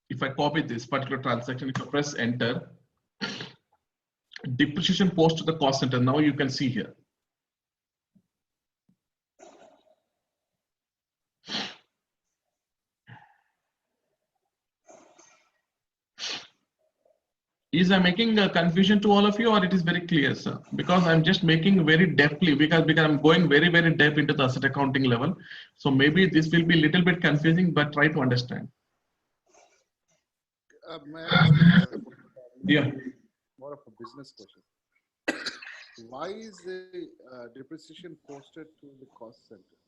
if I copy this particular transaction, if I press enter, depreciation post to the cost center, now you can see here. Is I making a confusion to all of you, or it is very clear, sir? Because I'm just making very deeply, because I'm going very, very deep into the asset accounting level. So maybe this will be a little bit confusing, but try to understand. May I ask Yeah. more of a business question? Why is the depreciation posted to the cost center?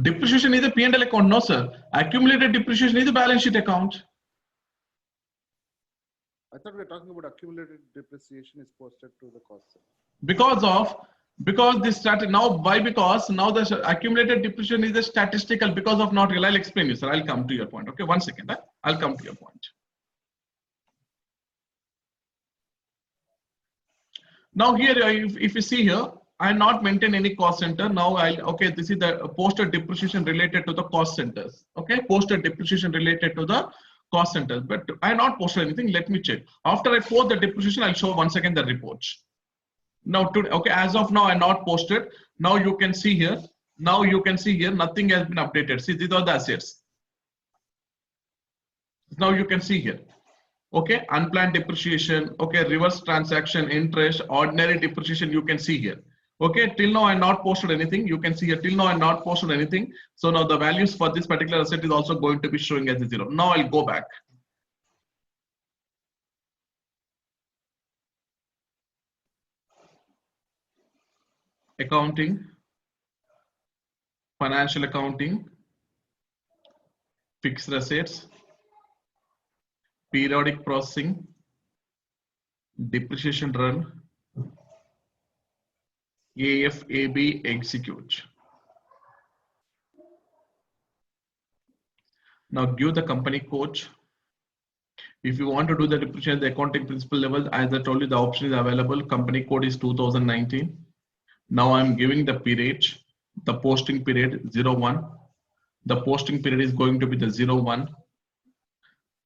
Depreciation is a P&L account. No, sir. Accumulated depreciation is a balance sheet account. I thought we were talking about accumulated depreciation is posted to the cost center. Because this started now, why? Because now the accumulated depreciation is a statistical because of not real. I'll explain you, sir. I'll come to your point. Okay, 1 second. I'll come to your point. Now here, if you see here, I not maintain any cost center. Now okay, this is the posted depreciation related to the cost centers. Okay, posted depreciation related to the cost centers, but I not posted anything. Let me check. After I post the depreciation, I'll show once again the reports. Now today, okay, as of now, I not posted. Now you can see here. Now you can see here, nothing has been updated. See, these are the assets. Now you can see here. Okay, unplanned depreciation. Okay, reverse transaction, interest, ordinary depreciation. You can see here. Okay, till now I not posted anything. You can see here. Till now I not posted anything. So now the values for this particular asset is also going to be showing as a 0. Now I'll go back. Accounting, financial accounting, fixed assets, periodic processing, depreciation run, AFAB execute. Now give the company code. If you want to do the depreciation at the accounting principal level, as I told you, the option is available. Company code is 2019. Now I'm giving the period, the posting period 01. The posting period is going to be the 01.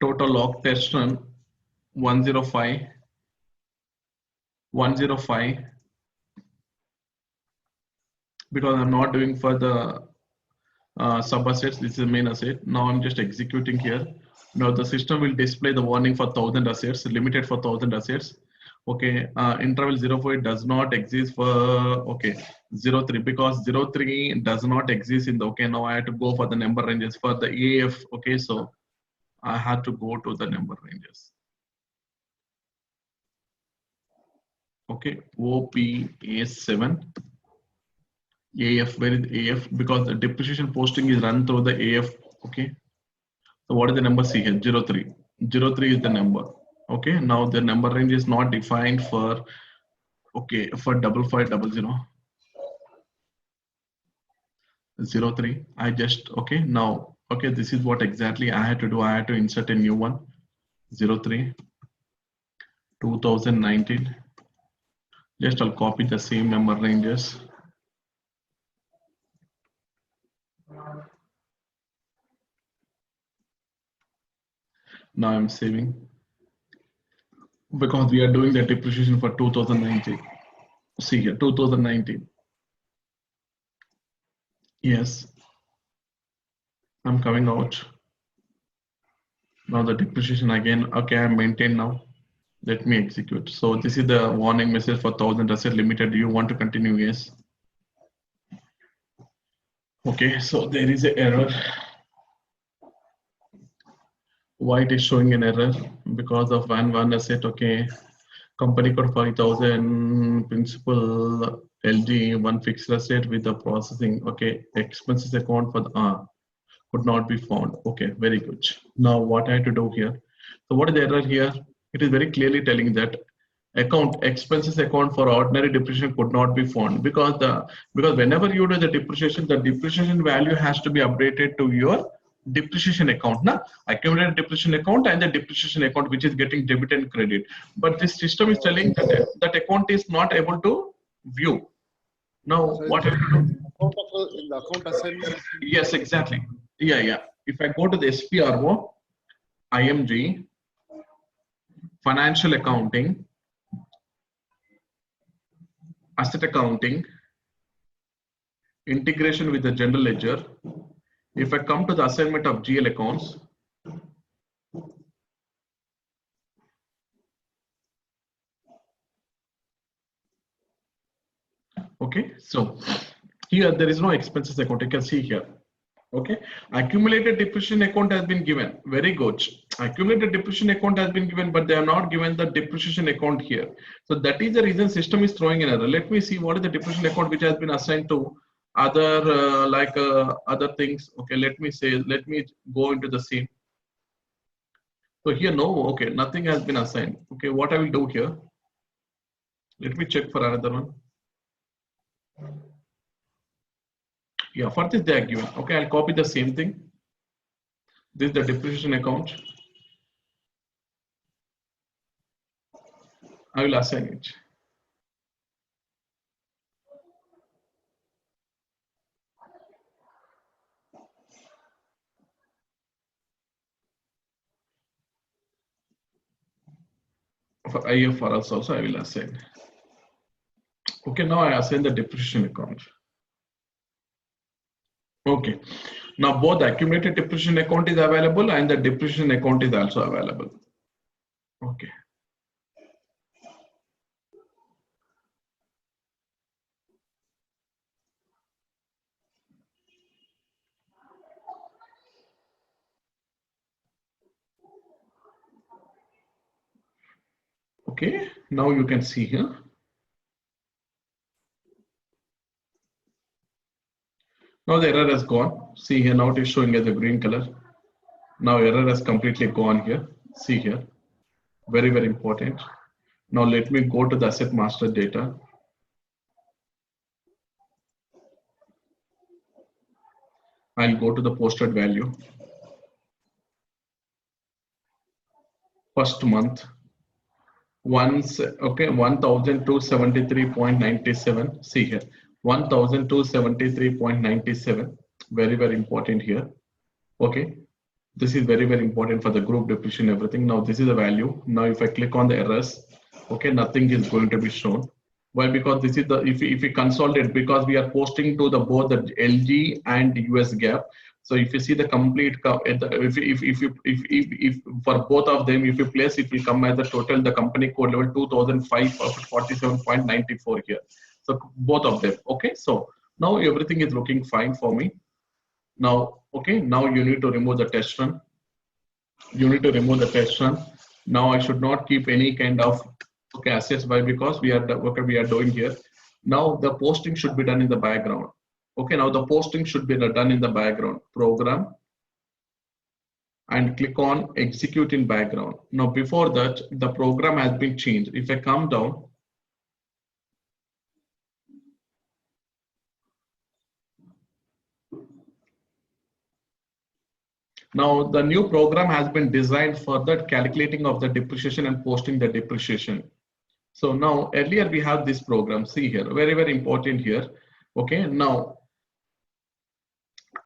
Total log test run 105. 105. Because I'm not doing for the sub assets, this is the main asset. Now I'm just executing here. Now the system will display the warning for 1000 assets, limited for 1000 assets. Okay, interval 04 does not exist for, okay, 03, because 03 does not exist in the, okay, now I have to go for the number ranges for the AF. Okay, so I had to go to the number ranges. Okay, OPA7. AF, where is AF? Because the depreciation posting is run through the AF. Okay, so what is the number? See here, 03. 03 is the number. Okay, now the number range is not defined for, okay, for 5500. 03. I just, okay, now, okay, this is what exactly I had to do. I had to insert a new one. 03 2019. Just I'll copy the same number ranges. Now I'm saving because we are doing the depreciation for 2019. See here, 2019. Yes, I'm coming out. Now the depreciation again. Okay, I'm maintained now. Let me execute. So this is the warning message for 1000 asset limited. Do you want to continue? Yes. Okay, so there is an error. Why it is showing an error? Because of one asset. Okay, company code 5000, principal LG, one fixed asset with the processing. Okay, expenses account for the could not be found. Okay, very good. Now what I have to do here? So what is the error here? It is very clearly telling that expenses account for ordinary depreciation could not be found because whenever you do the depreciation value has to be updated to your depreciation account, accumulated depreciation account and the depreciation account which is getting debit and credit. But this system is telling that that account is not able to view. Now so what I have to do? In the account assignment. Yes, exactly. Yeah. If I go to the SPRO, IMG, financial accounting, asset accounting, integration with the general ledger. If I come to the assignment of GL accounts, okay, so here there is no expenses account. You can see here. Okay, accumulated depreciation account has been given. Very good. Accumulated depreciation account has been given, but they are not given the depreciation account here. So that is the reason system is throwing an error. Let me see what is the depreciation account which has been assigned to other other things. Okay, let me go into the scene. So here, no, okay, nothing has been assigned. Okay, what I will do here, let me check for another one. Yeah, for this they are given. Okay, I'll copy the same thing. This is the depreciation account. I will assign it. For IFRS also I will assign. Okay, now I assign the depreciation account. Okay, now both the accumulated depreciation account is available and the depreciation account is also available. Okay. Okay, now you can see here. Now the error has gone. See here, now it is showing as a green color. Now error has completely gone here. See here, very, very important. Now let me go to the asset master data. I'll go to the posted value. First month. Once, okay, 1,273.97. See here, 1,273.97. Very, very important here. Okay, this is very, very important for the group depreciation, everything. Now this is the value. Now if I click on the errors, okay, nothing is going to be shown. Why? Because this is the, if we consolidate, because we are posting to the both the LG and US GAAP. So if you see the complete, if for both of them, if you place, it will come as the total, the company code level 2005 here. So both of them. Okay, so now everything is looking fine for me. Now, okay, now you need to remove the test run. You need to remove the test run. Now I should not keep any kind of, okay, assets. Why? Because we are doing here. Now the posting should be done in the background. Okay, now the posting should be done in the background. Program and click on execute in background. Now before that, the program has been changed. If I come down, now the new program has been designed for the calculating of the depreciation and posting the depreciation. So now earlier we have this program. See here, very, very important here. Okay, now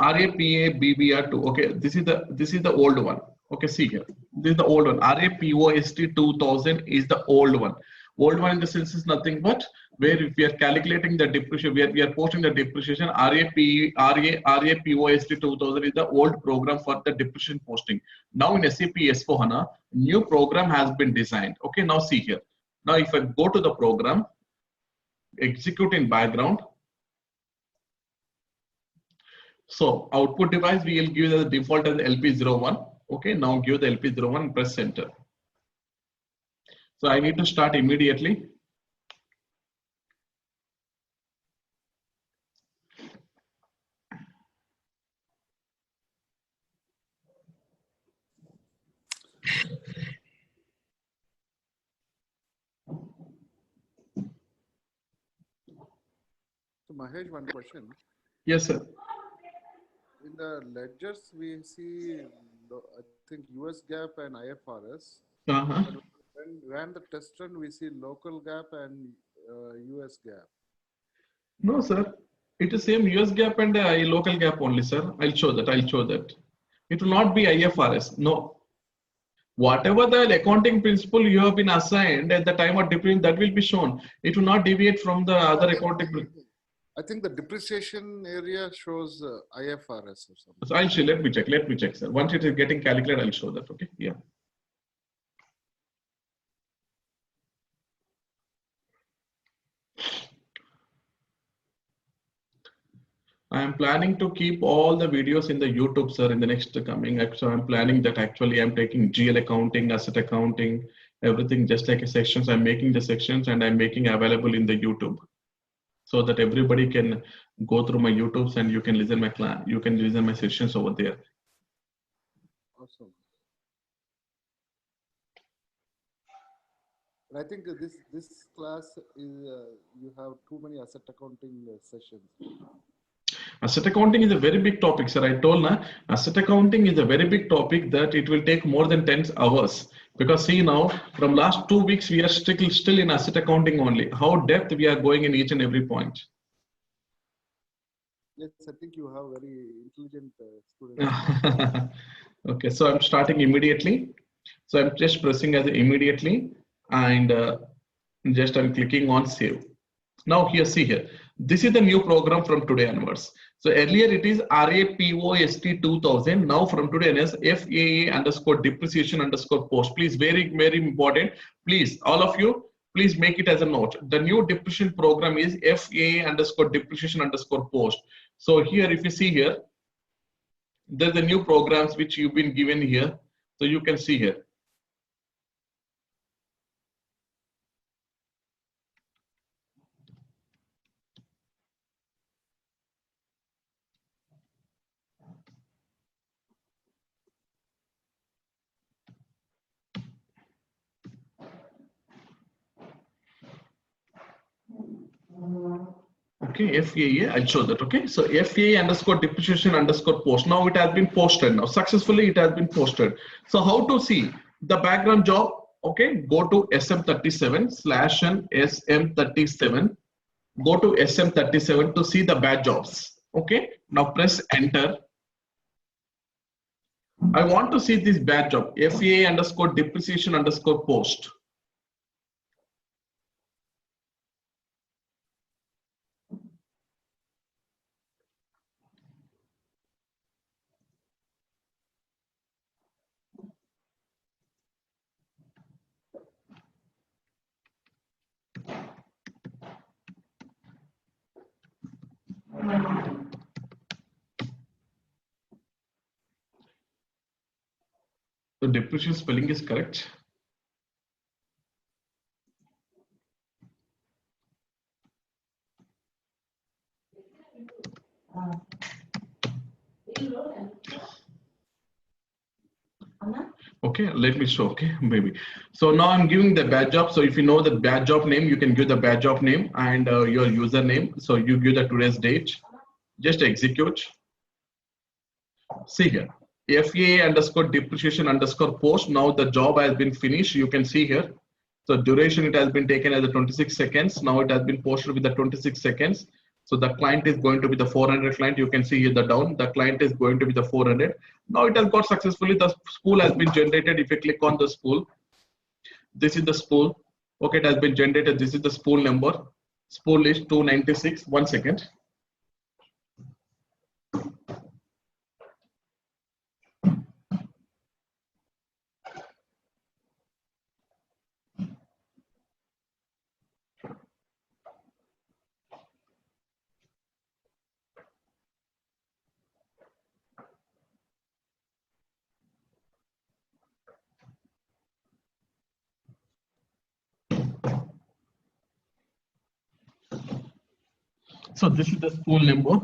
RAPA BBR2. Okay, this is the old one. Okay, see here, this is the old one. RAPOST 2000 is the old one. Old one in the sense is nothing but where if we are calculating the depreciation, we are posting the depreciation. RAPOST 2000 is the old program for the depreciation posting. Now in SAP S/4HANA, new program has been designed. Okay, now see here. Now if I go to the program, execute in background. So output device, we will give the default as LP01. Okay, now give the LP01 and press enter. So I need to start immediately. So Mahesh, one question. Yes, sir. In the ledgers, we see, I think, US GAAP and IFRS. When the test run, we see local GAAP and US GAAP. No, sir. It is same US GAAP and local GAAP only, sir. I'll show that. It will not be IFRS. No. Whatever the accounting principle you have been assigned at the time of depreciation, that will be shown. It will not deviate from the other accounting principle. I think the depreciation area shows IFRS or something. So I'll show. Let me check, sir. Once it is getting calculated, I'll show that. Okay. Yeah. I am planning to keep all the videos in the YouTube, sir, in the next coming. So I'm planning that actually I'm taking GL accounting, asset accounting, everything just like a sections. I'm making the sections and I'm making available in the YouTube. so that everybody can go through my YouTubes and you can listen my class, you can listen my sessions over there. Awesome. And I think this class is you have too many asset accounting sessions. Asset accounting is a very big topic, sir. I told na, asset accounting is a very big topic that it will take more than 10 hours. Because see now, from last 2 weeks, we are still in asset accounting only. How depth we are going in each and every point. Yes, I think you have very intelligent students. Okay, so I'm starting immediately. So I'm just pressing as immediately and just I'm clicking on save. Now here, see here, this is the new program from today onwards. So earlier it is RAPOST 2000. Now from today it is FAA underscore depreciation underscore post. Please, very, very important. Please, all of you, please make it as a note. The new depreciation program is FAA underscore depreciation underscore post. So here, if you see here, there's the new programs which you've been given here. So you can see here. Okay, FAA, I'll show that. Okay, so FAA underscore depreciation underscore post. Now it has been posted. Now successfully it has been posted. So how to see the background job? Okay, go to SM37 / SM37. Go to SM37 to see the batch jobs. Okay, now press enter. I want to see this batch job FAA underscore depreciation underscore post. So depreciation spelling is correct. Okay, let me show. Okay, maybe. So now I'm giving the badge job. So if you know the badge job name, you can give the badge job name and your username. So you give the today's date. Just execute. See here, FAA underscore depreciation underscore post. Now the job has been finished. You can see here. So duration, it has been taken as a 26 seconds. Now it has been posted with the 26 seconds. So the client is going to be the 400 client. You can see here the down. The client is going to be the 400. Now it has got successfully. The spool has been generated. If you click on the spool, this is the spool. Okay, it has been generated. This is the spool number. Spool is 296. 1 second. So this is the spool number.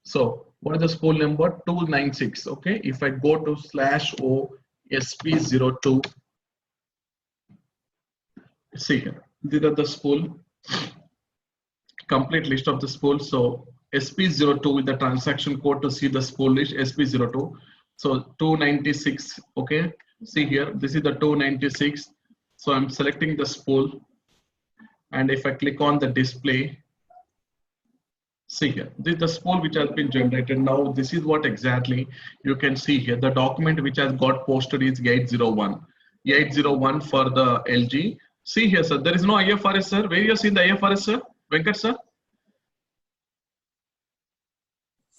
So what is the spool number? 296. Okay, if I go to /o sp02, see here, these are the spool, complete list of the spool. So sp02 with the transaction code to see the spool list, sp02. So 296. Okay, see here, this is the 296. So I'm selecting the spool, and if I click on the display, see here, this is the spool which has been generated. Now this is what exactly you can see here. The document which has got posted is 801. 801 for the LG. See here, sir, there is no IFRS, sir. Where you see the IFRS, sir? Venkat, sir?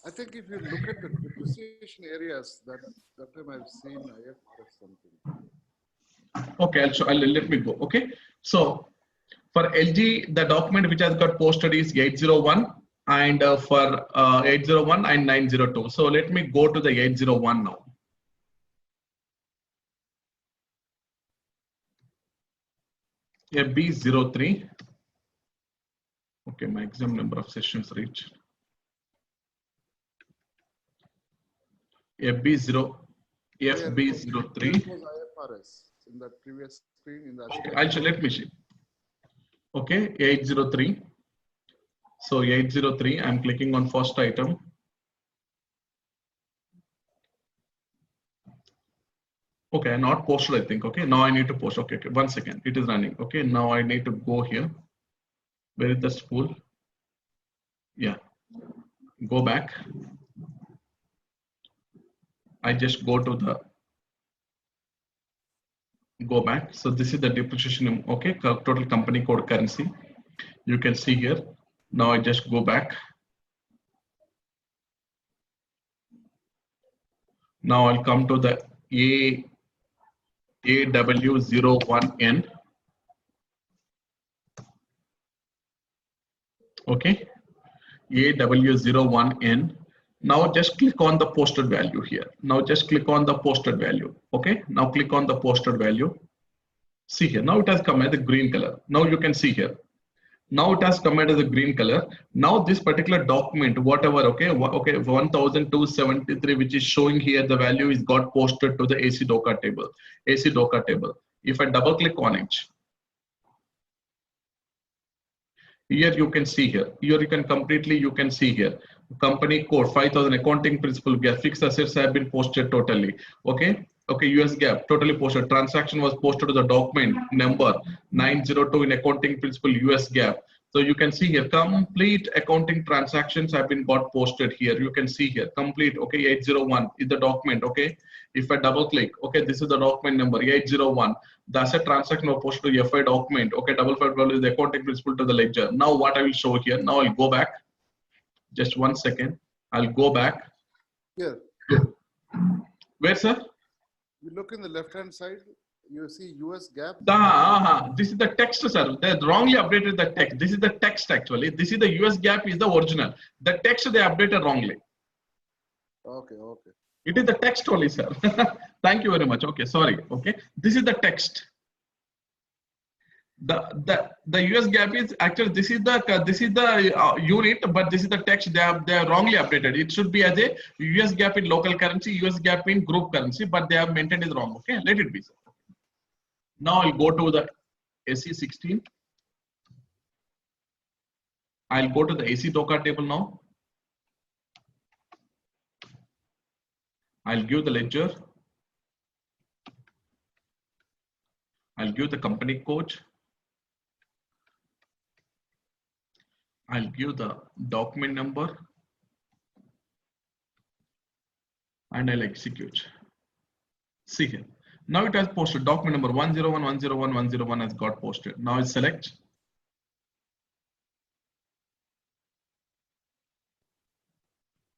I think if you look at the depreciation areas, that time I've seen IFRS something. Okay, let me go. Okay, so for LG, the document which has got posted is 801, and for 801 and 902. So let me go to the 801 now. B03. Okay, maximum number of sessions reached. FB03. This was IFRS in the previous screen in the. Okay, let me see. Okay, 803. So 803, I'm clicking on first item. Okay, not posted, I think. Okay, now I need to post. Okay, 1 second. It is running. Okay, now I need to go here. Where is the spool? Yeah, go back. I just go back. So this is the depreciation. Okay, total company code currency. You can see here. Now I just go back. Now I'll come to the AW01N. Okay, AW01N. Now just click on the posted value here. Now just click on the posted value. Okay, now click on the posted value. See here, now it has come as a green color. Now you can see here. Now it has come as a green color. Now this particular document, whatever, okay, 1273, which is showing here, the value is got posted to the AC Docker table. AC Docker table. If I double click on it, here you can see here. Here you can completely, you can see here. Company code 5000 accounting principle, fixed assets have been posted totally. Okay. Okay, US GAAP totally posted. Transaction was posted to the document number 902 in accounting principle US GAAP. So you can see here complete accounting transactions have been got posted here. You can see here complete. Okay, 801 is the document. Okay, if I double click, okay, this is the document number 801. The asset transaction was posted to FI document. Okay, 555 is the accounting principle to the ledger. Now what I will show here. Now I'll go back. Just 1 second. I'll go back. Here. Where, sir? You look in the left-hand side, you see US GAAP. This is the text, sir. They wrongly updated the text. This is the text actually. This is the US GAAP is the original. The text they updated wrongly. Okay, okay. It is the text only, sir. Thank you very much. Okay, sorry. Okay, this is the text. The US GAAP is actually this is the unit, but this is the text. They are wrongly updated. It should be as a US GAAP in local currency, US GAAP in group currency, but they have maintained is wrong. Okay, let it be, sir. Now I'll go to the AC16. I'll go to the AC Docker table now. I'll give the ledger. I'll give the company code. I'll give the document number. And I'll execute. See here. Now it has posted document number 101101101 has got posted. Now I select.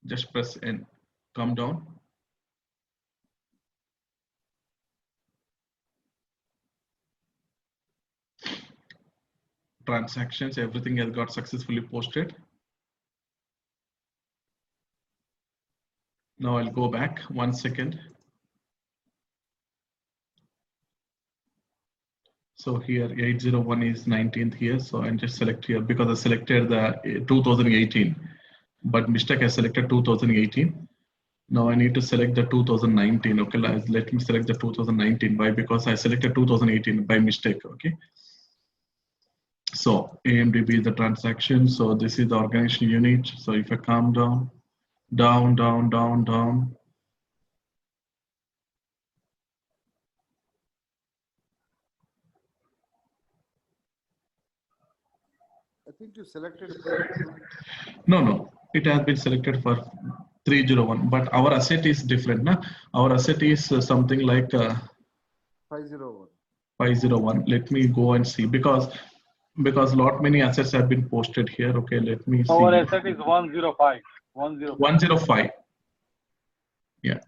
Just press N. Come down. Transactions, everything has got successfully posted. Now I'll go back 1 second. So here 801 is 19th here. So I just select here because I selected the 2018, but mistake I selected 2018. Now I need to select the 2019. Okay, let me select the 2019. Why? Because I selected 2018 by mistake. Okay. So AMDB is the transaction. So this is the organization unit. So if I come down, down. I think you selected. No. It has been selected for 301, but our asset is different. Nah? Our asset is something like 501. 501. Let me go and see because lot many assets have been posted here. Okay, let me see. Our asset is 105. 105. Yeah.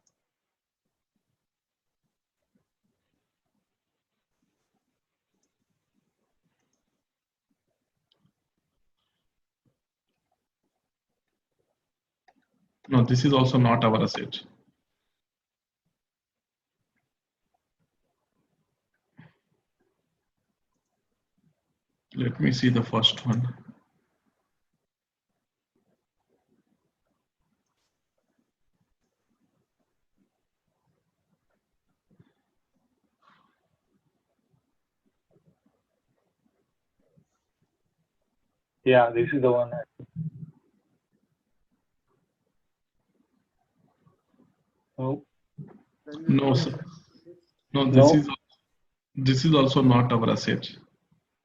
No, this is also not our asset. Let me see the first one. Yeah, this is the one. Oh, No, sir. No, No. this is also not our asset.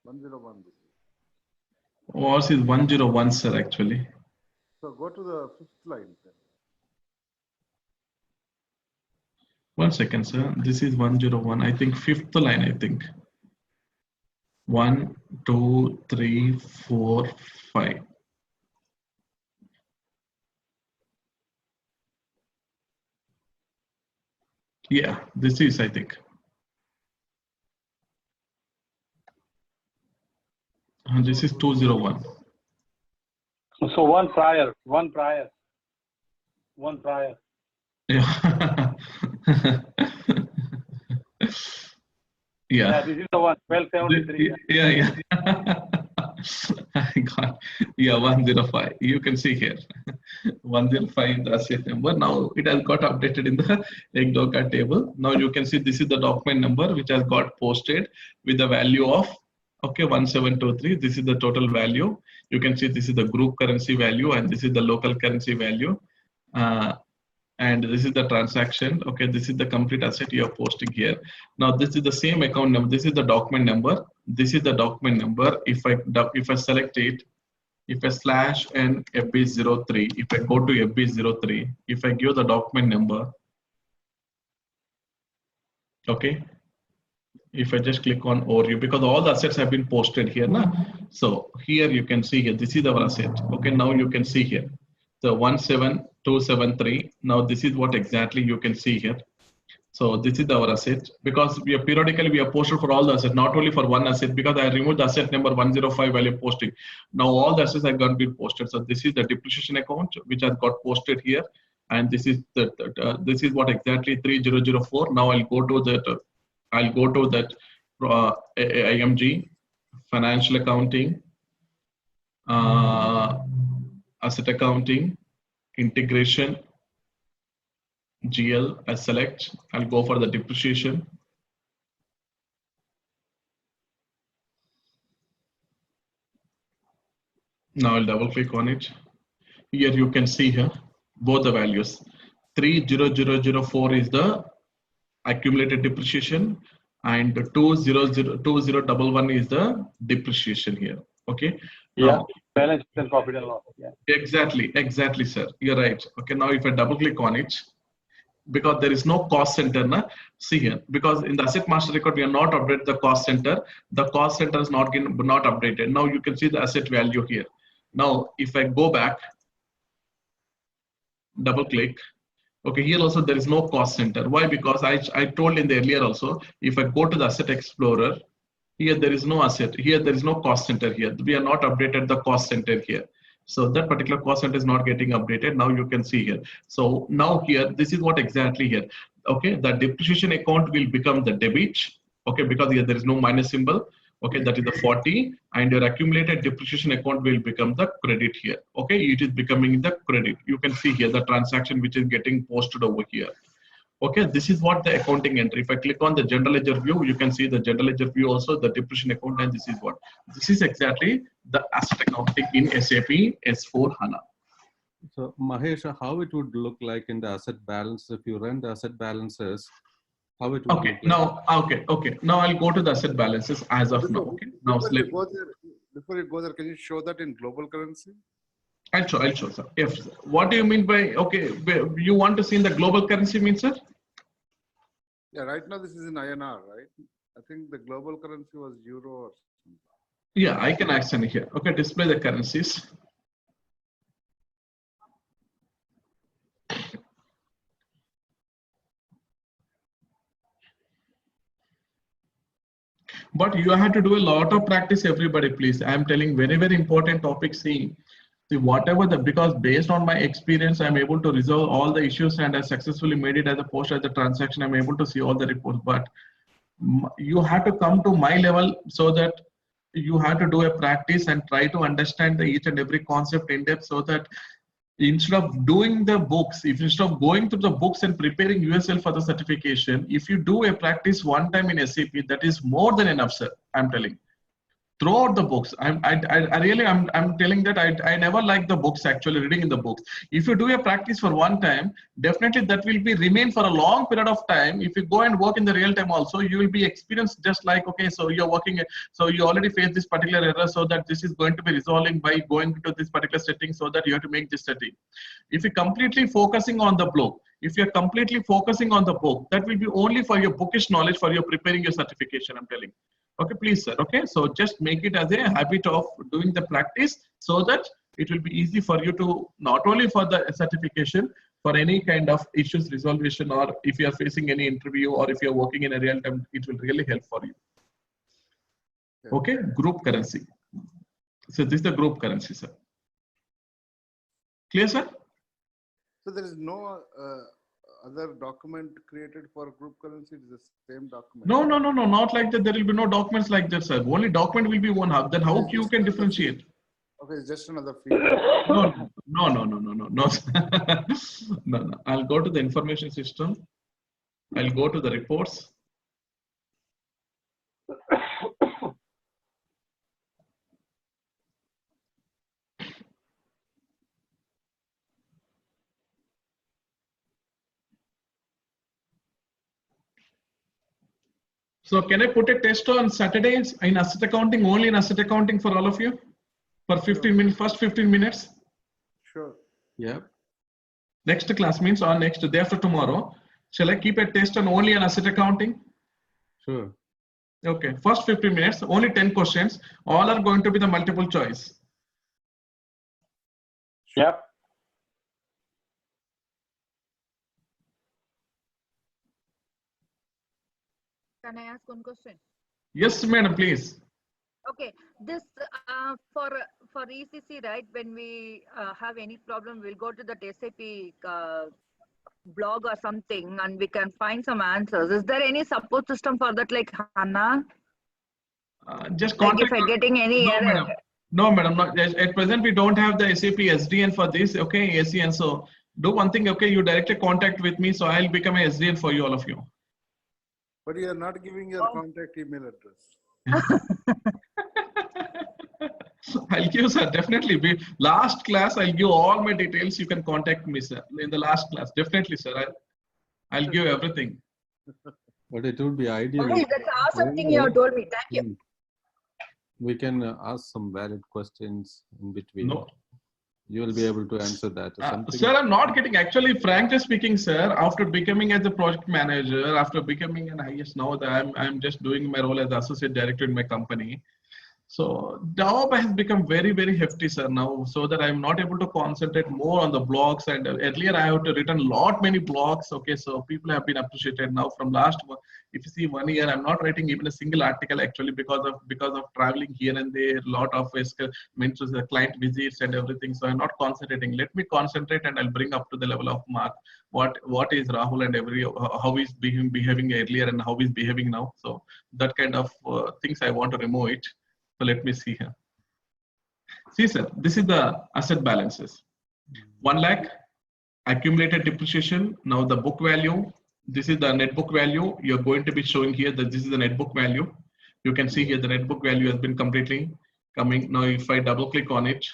101. Ours is 101, sir, actually. So go to the fifth line. Then. 1 second, sir. This is 101. I think fifth line, I think. 1, 2, 3, 4, 5. Yeah, this is, I think. This is 201. So one prior. Yeah. Yeah, Yeah. this is the one. 1273. Yeah. I got, yeah, 105. You can see here. 105 the asset number. Now it has got updated in the ECDOCA table. Now you can see this is the document number which has got posted with the value of, okay, 1723. This is the total value. You can see this is the group currency value and this is the local currency value. And this is the transaction. Okay, this is the complete asset you are posting here. Now this is the same account number. This is the document number. This is the document number. If I select it, if I slash n FB03, if I go to FB03, if I give the document number, okay, if I just click on overview, because all the assets have been posted here now. So here you can see here, this is our asset. Okay, now you can see here. So 17273. Now this is what exactly you can see here. So this is our asset, because we are periodically we are posted for all the assets, not only for one asset, because I removed the asset number 105 value posting. Now all the assets have got been posted. So this is the depreciation account which has got posted here, and this is the this is what exactly 3004. Now I'll go to that IMG financial accounting, asset accounting, integration, GL. I select, I'll go for the depreciation. Now I'll double click on it. Here you can see here both the values. 30004 is the accumulated depreciation and 2011 is the depreciation here. Okay. Yeah. Now, Balance and profit and loss. Yeah. Exactly, sir. You're right. Okay. Now if I double click on it, because there is no cost center now, see here, because in the asset master record we are not updated the cost center. The cost center is not updated. Now you can see the asset value here. Now if I go back, double click, okay, here also there is no cost center. Why? Because I told in the earlier also, if I go to the asset explorer, here there is no asset, here there is no cost center here. We are not updated the cost center here. So that particular cost center is not getting updated. Now you can see here. So now here, this is what exactly here. Okay, the depreciation account will become the debit. Okay, because here there is no minus symbol. Okay, that is the 40, and your accumulated depreciation account will become the credit here. Okay, it is becoming the credit. You can see here the transaction which is getting posted over here. Okay, this is what the accounting entry. If I click on the general ledger view, you can see the general ledger view also, the depreciation account, and this is what. This is exactly the asset accounting in SAP S4 HANA. So Mahesh, how it would look like in the asset balance if you run the asset balances? How it would okay, look now like? Okay. Now I'll go to the asset balances as of now. Okay. Now before you go there, can you show that in global currency? I'll show, sir. If what do you mean by okay? You want to see in the global currency means, sir? Yeah, right now this is in INR, right? I think the global currency was euro or something. Yeah, I can access here. Okay, display the currencies. But you have to do a lot of practice, everybody, please. I'm telling very important topic. See whatever because based on my experience, I'm able to resolve all the issues and I successfully made it as a post as a transaction. I'm able to see all the reports, but you have to come to my level so that you have to do a practice and try to understand each and every concept in depth, so that instead of doing the books, if instead of going through the books and preparing yourself for the certification, if you do a practice one time in SAP, that is more than enough, sir. I'm telling. throughout the books. I'm telling that I never like the books, actually reading in the books. If you do a practice for one time, definitely that will be remain for a long period of time. If you go and work in the real time also, you will be experienced just like, okay, so you're working, so you already face this particular error, so that this is going to be resolving by going to this particular setting, so that you have to make this setting. If you're completely focusing on the book, if you're completely focusing on the book, that will be only for your bookish knowledge, for your preparing your certification, I'm telling. Okay, please, sir. Okay, so just make it as a habit of doing the practice, so that it will be easy for you to, not only for the certification, for any kind of issues resolution, or if you are facing any interview, or if you're working in a real time, it will really help for you. Okay, group currency. So this is the group currency, sir. Clear, sir? So there is no other document created for group currency. It is the same document. No, not like that. There will be no documents like that, sir. Only document will be one hub. Then how you can differentiate? Okay, it's just another field. No. No. I'll go to the information system. I'll go to the reports. So can I put a test on Saturdays in asset accounting, only in asset accounting for all of you? For 15 minutes, first 15 minutes? Sure. Yeah. Next class means on next day after tomorrow. Shall I keep a test on only on asset accounting? Sure. Okay, first 15 minutes, only 10 questions. All are going to be the multiple choice. Yep. Can I ask one question? Yes, madam, please. Okay, this for ECC, right? When we have any problem, we'll go to the SAP blog or something, and we can find some answers. Is there any support system for that, like HANA? Just Like contact. if I'm getting any No, error. madam. No, madam. Not, at present, we don't have the SAP SDN for this. Okay, ACN. So do one thing. Okay, you directly contact with me, so I'll become a SDN for you, all of you. But you are not giving your contact email address. I'll give, sir, definitely. Last class, I'll give all my details. You can contact me, sir, in the last class. Definitely, sir. I'll give everything. But it would be ideal. Nice, that's awesome thing you have told me. Thank you. We can ask some valid questions in between. No. You will be able to answer that or something. Sir, I'm not getting, actually, frankly speaking, sir, after becoming as a project manager, after becoming an IS, now that I'm just doing my role as associate director in my company. So job has become very, very hefty, sir, now, so that I'm not able to concentrate more on the blogs. And earlier I have to written many blogs. Okay, so people have been appreciated now from last, if you see 1 year, I'm not writing even a single article actually because of traveling here and there, a lot of client visits and everything. So I'm not concentrating. Let me concentrate, and I'll bring up to the level of Mark what is Rahul and how he's behaving earlier and how he's behaving now. So that kind of things I want to remove it. So let me see here. See, sir, this is the asset balances. 1 lakh accumulated depreciation. Now the book value. This is the net book value. You're going to be showing here that this is the net book value. You can see here the net book value has been completely coming. Now, if I double click on it.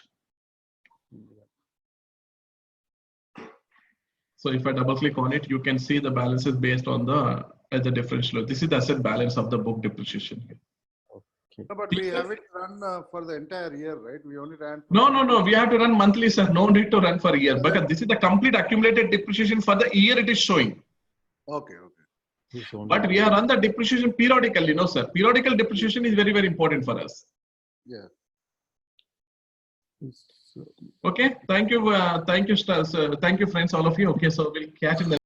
So if I double click on it, you can see the balances based on the differential. This is the asset balance of the book depreciation here. No, but we haven't run for the entire year, right? We only ran. No. We have to run monthly, sir. No need to run for a year. Because this is the complete accumulated depreciation for the year it is showing. Okay. But we are run the depreciation periodically, no, sir. Periodical depreciation is very, very important for us. Yeah. Okay. Thank you. Thank you, friends, all of you. Okay. So we'll catch in the